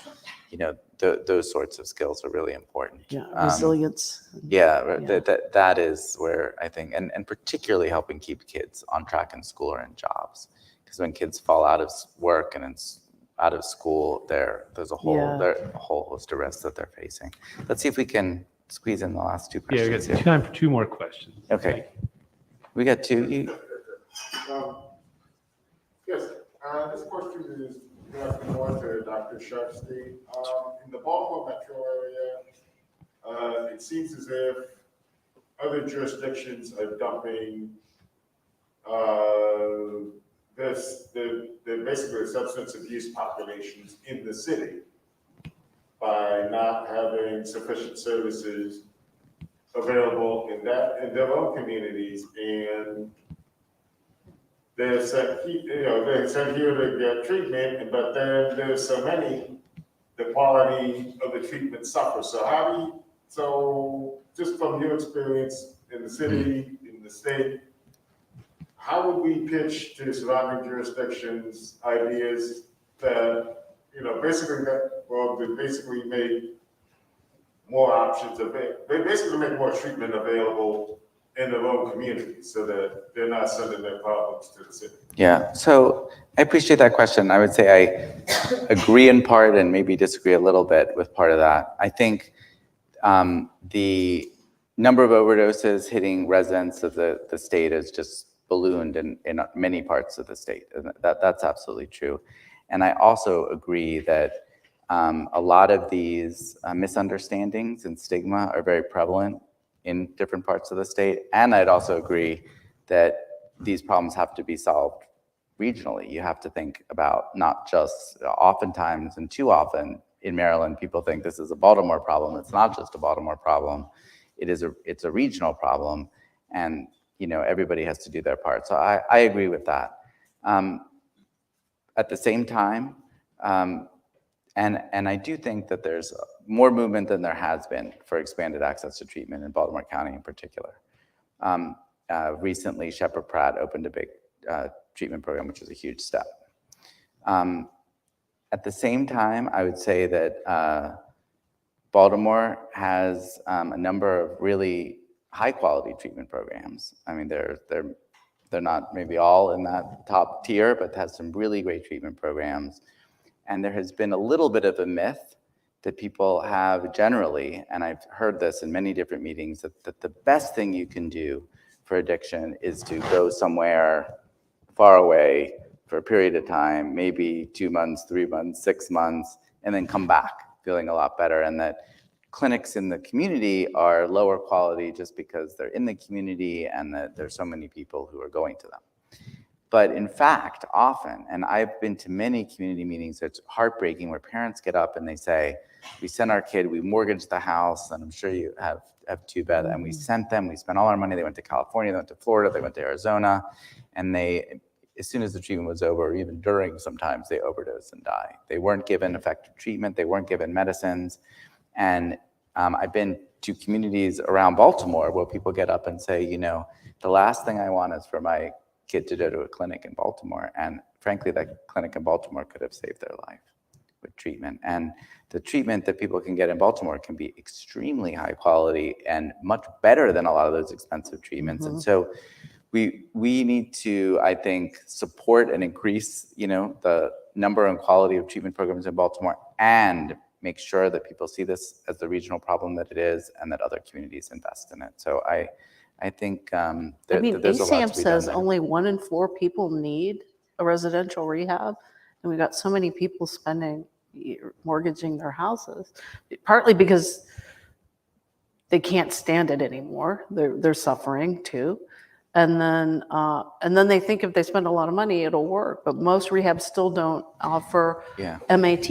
Those sorts of skills are really important. Yeah, resilience. That is where I think, and particularly helping keep kids on track in school or in jobs. Because when kids fall out of work and out of school, there's a whole host of risks that they're facing. Let's see if we can squeeze in the last two Yeah, we questions. got time for two more questions. Okay. We got two. Yes, this question is more to Dr. Sharfstein. In the Baltimore metro area, it seems as if other jurisdictions are dumping the basically substance abuse populations in the city by not having sufficient services available in their own communities, and they're sent here to get treatment, but then there's so many, the quality of the treatment suffers. So just from your experience in the city, in the state, how would we pitch to surrounding jurisdictions ideas that, basically make more options available, basically make more treatment available in their own communities so that they're not sending their problems to the city? Yeah, so I appreciate that question. I would say I agree in part and maybe disagree a little bit with part of that. I think the number of overdoses hitting residents of the state is just ballooned in many parts of the state. And that's absolutely true. And I also agree that a lot of these misunderstandings and stigma are very prevalent in different parts of the state. And I'd also agree that these problems have to be solved regionally. You have to think about not just, oftentimes and too often in Maryland, people think this is a Baltimore problem. It's not just a Baltimore problem. It's a regional problem, and everybody has to do their part. So I agree with that. At the same time, and I do think that there's more movement than there has been for expanded access to treatment in Baltimore County in particular. Recently, Shepherd Pratt opened a big treatment program, which is a huge step. At the same time, I would say that Baltimore has a number of really high-quality treatment programs. I mean, they're not maybe all in that top tier, but has some really great treatment programs. And there has been a little bit of a myth that people have generally, and I've heard this in many different meetings, that the best thing you can do for addiction is to go somewhere far away for a period of time, maybe 2 months, 3 months, 6 months, and then come back feeling a lot better. And that clinics in the community are lower quality just because they're in the community and that there's so many people who are going to them. But in fact, often, and I've been to many community meetings, it's heartbreaking where parents get up and they say, we sent our kid, we mortgaged the house, and I'm sure you have 2 beds, and we sent them, we spent all our money, they went to California, they went to Florida, they went to Arizona, and they, as soon as the treatment was over, or even during sometimes, they overdose and die. They weren't given effective treatment, they weren't given medicines. And I've been to communities around Baltimore where people get up and say, the last thing I want is for my kid to go to a clinic in Baltimore. And frankly, that clinic in Baltimore could have saved their life with treatment. And the treatment that people can get in Baltimore can be extremely high quality and much better than a lot of those expensive treatments. And so we need to, I think, support and increase, the number and quality of treatment programs in Baltimore, and make sure that people see this as the regional problem that it is, and that other communities invest in it. So I think there's a lot to be done says there. only 1 in 4 people need a residential rehab, and we've got so many people mortgaging their houses, partly because they can't stand it anymore. They're suffering too. And then they think if they spend a lot of money, it'll work. But most rehabs still don't offer MAT.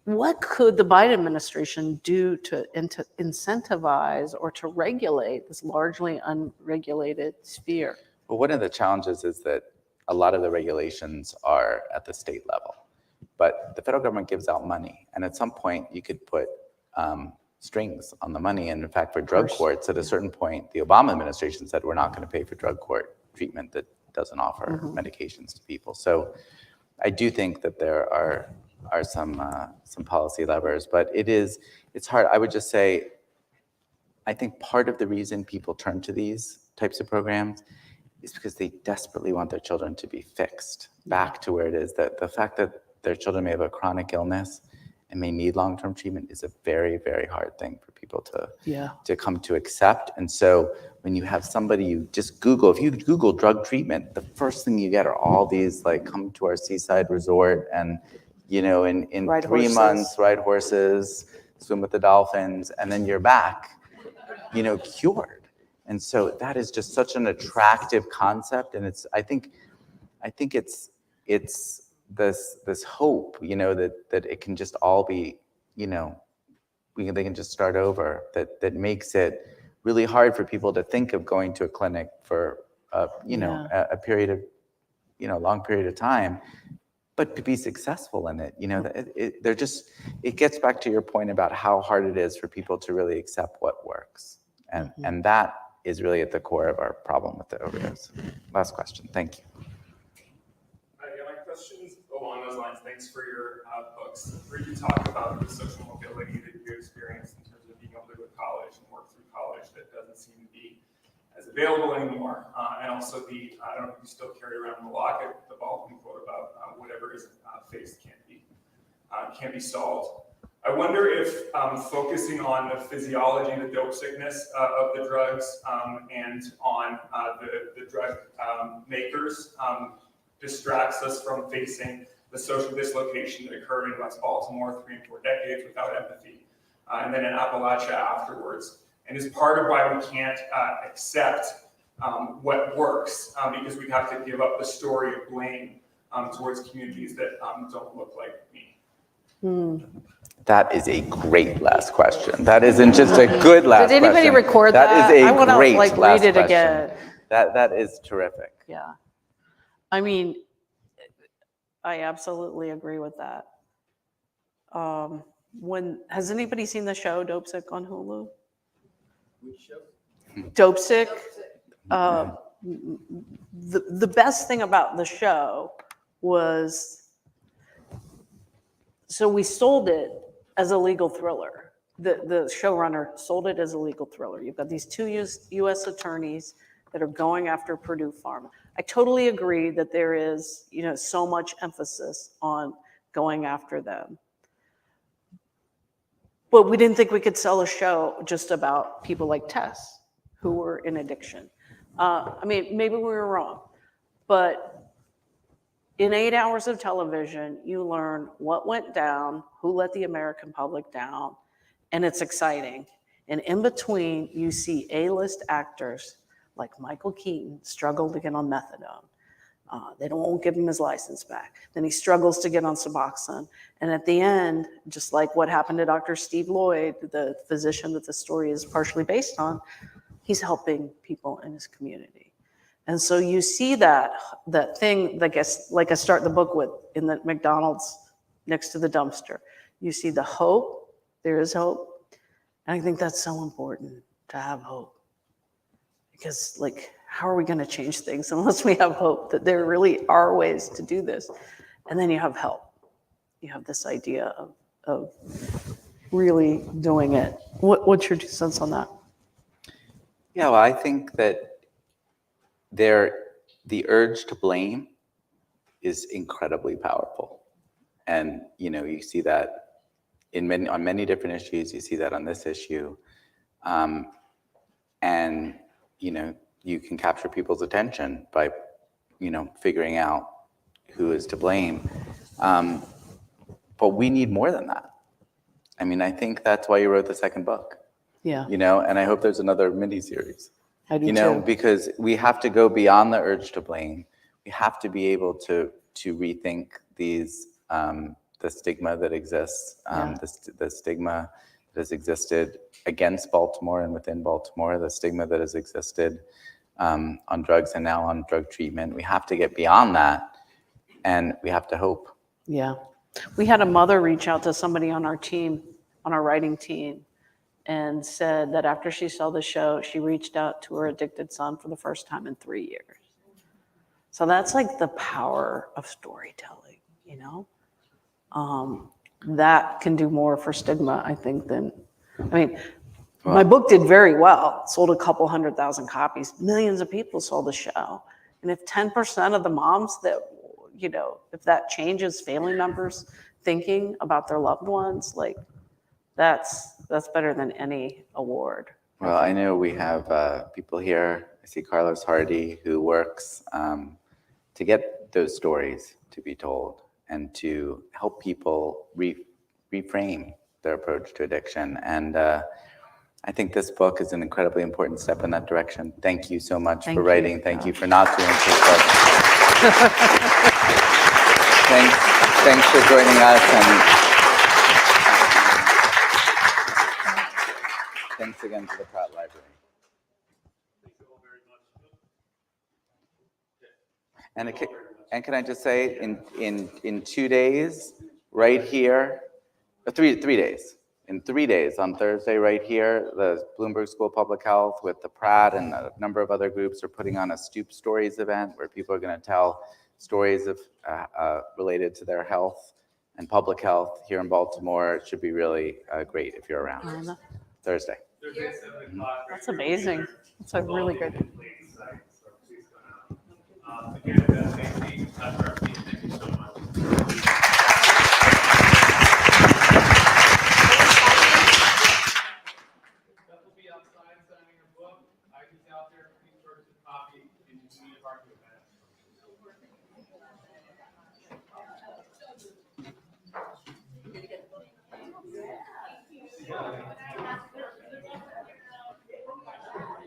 What could the Biden administration do to incentivize or to regulate this largely unregulated sphere? Well, one of the challenges is that a lot of the regulations are at the state level, but the federal government gives out money. And at some point, you could put strings on the money. And in fact, for drug courts, at a certain point, the Obama administration said, we're not going to pay for drug court treatment that doesn't offer medications to people. So I do think that there are some policy levers, but it's hard. I would just say, I think part of the reason people turn to these types of programs is because they desperately want their children to be fixed back to where it is. That the fact that their children may have a chronic illness and may need long-term treatment is a very, very hard thing for people to come to accept. And so when you have somebody, you just Google, if you Google drug treatment, the first thing you get are all these come to our seaside resort and in Ride 3 horses. months, ride horses, swim with the dolphins, and then you're back, cured. And so that is just such an attractive concept. And I think it's this hope, that it can just all be, they can just start over, that makes it really hard for people to think of going to a clinic for, a period of, long period of time. But to be successful in it, it gets back to your point about how hard it is for people to really accept what works. And that is really at the core of our problem with the overdose. Last question, thank you. My questions along those lines. Thanks for your books. Where you talk about the social mobility that you experienced in terms of being able to go to college and work through college that doesn't seem to be as available anymore. And also I don't know if you still carry around the locket, the Baldwin quote about whatever isn't faced can't be solved. I wonder if focusing on the physiology, the dope sickness of the drugs, and on the drug makers distracts us from facing the social dislocation that occurred in West Baltimore 3 and 4 decades without empathy, and then in Appalachia afterwards, and is part of why we can't accept what works, because we have to give up the story of blame towards communities that don't look like me. That is a great last question. That isn't just a good last question. Did anybody record that? That is a I want to great like last read it question. again. That is terrific. Yeah. I mean, I absolutely agree with that. Has anybody seen the show Dope Sick on Hulu? Dope Sick. The best thing about the show was, so we sold it as a legal thriller. The showrunner sold it as a legal thriller. You've got these two U.S. attorneys that are going after Purdue Pharma. I totally agree that there is, so much emphasis on going after them. But we didn't think we could sell a show just about people like Tess, who were in addiction. I mean, maybe we were wrong, but in 8 hours of television, you learn what went down, who let the American public down, and it's exciting. And in between, you see A-list actors like Michael Keaton struggle to get on methadone. They won't give him his license back. Then he struggles to get on Suboxone. And at the end, just like what happened to Dr. Steve Lloyd, the physician that the story is partially based on, he's helping people in his community. And so you see that thing, like I start the book with, in the McDonald's next to the dumpster. You see the hope, there is hope. And I think that's so important, to have hope. Because how are we gonna change things unless we have hope that there really are ways to do this? And then you have help. You have this idea of really doing it. What's your 2 cents on that? Yeah, well, I think that the urge to blame is incredibly powerful. And, you see that on many different issues. You see that on this issue. And, you can capture people's attention by, figuring out who is to blame. But we need more than that. I mean, I think that's why you wrote the second book. Yeah. And I hope there's another miniseries. I do too. Because we have to go beyond the urge to blame. We have to be able to rethink these, the stigma that exists, the stigma that has existed against Baltimore and within Baltimore, the stigma that has existed on drugs and now on drug treatment. We have to get beyond that, and we have to hope. Yeah. We had a mother reach out to somebody on our team, on our writing team, and said that after she saw the show, she reached out to her addicted son for the first time in 3 years. So that's like the power of storytelling, that can do more for stigma, I think, than, my book did very well, sold a couple 100,000 copies, millions of people saw the show. And if 10% of the moms that, if that changes family members thinking about their loved ones, that's better than any award. Well, I know we have people here. I see Carlos Hardy, who works to get those stories to be told and to help people reframe their approach to addiction. And I think this book is an incredibly important step in that direction. Thank you so much for writing. Thank you for not doing this book. Thanks for joining us, and thanks again to the Pratt Library. And can I just say, in 2 days, right here, 3 days. In 3 days, on Thursday, right here, the Bloomberg School of Public Health with the Pratt and a number of other groups are putting on a Stoop Stories event where people are going to tell stories of related to their health and public health here in Baltimore. It should be really great if you're around. Thursday. That's amazing. That's a really good. Again, Beth Macy, thank you so much. Yeah.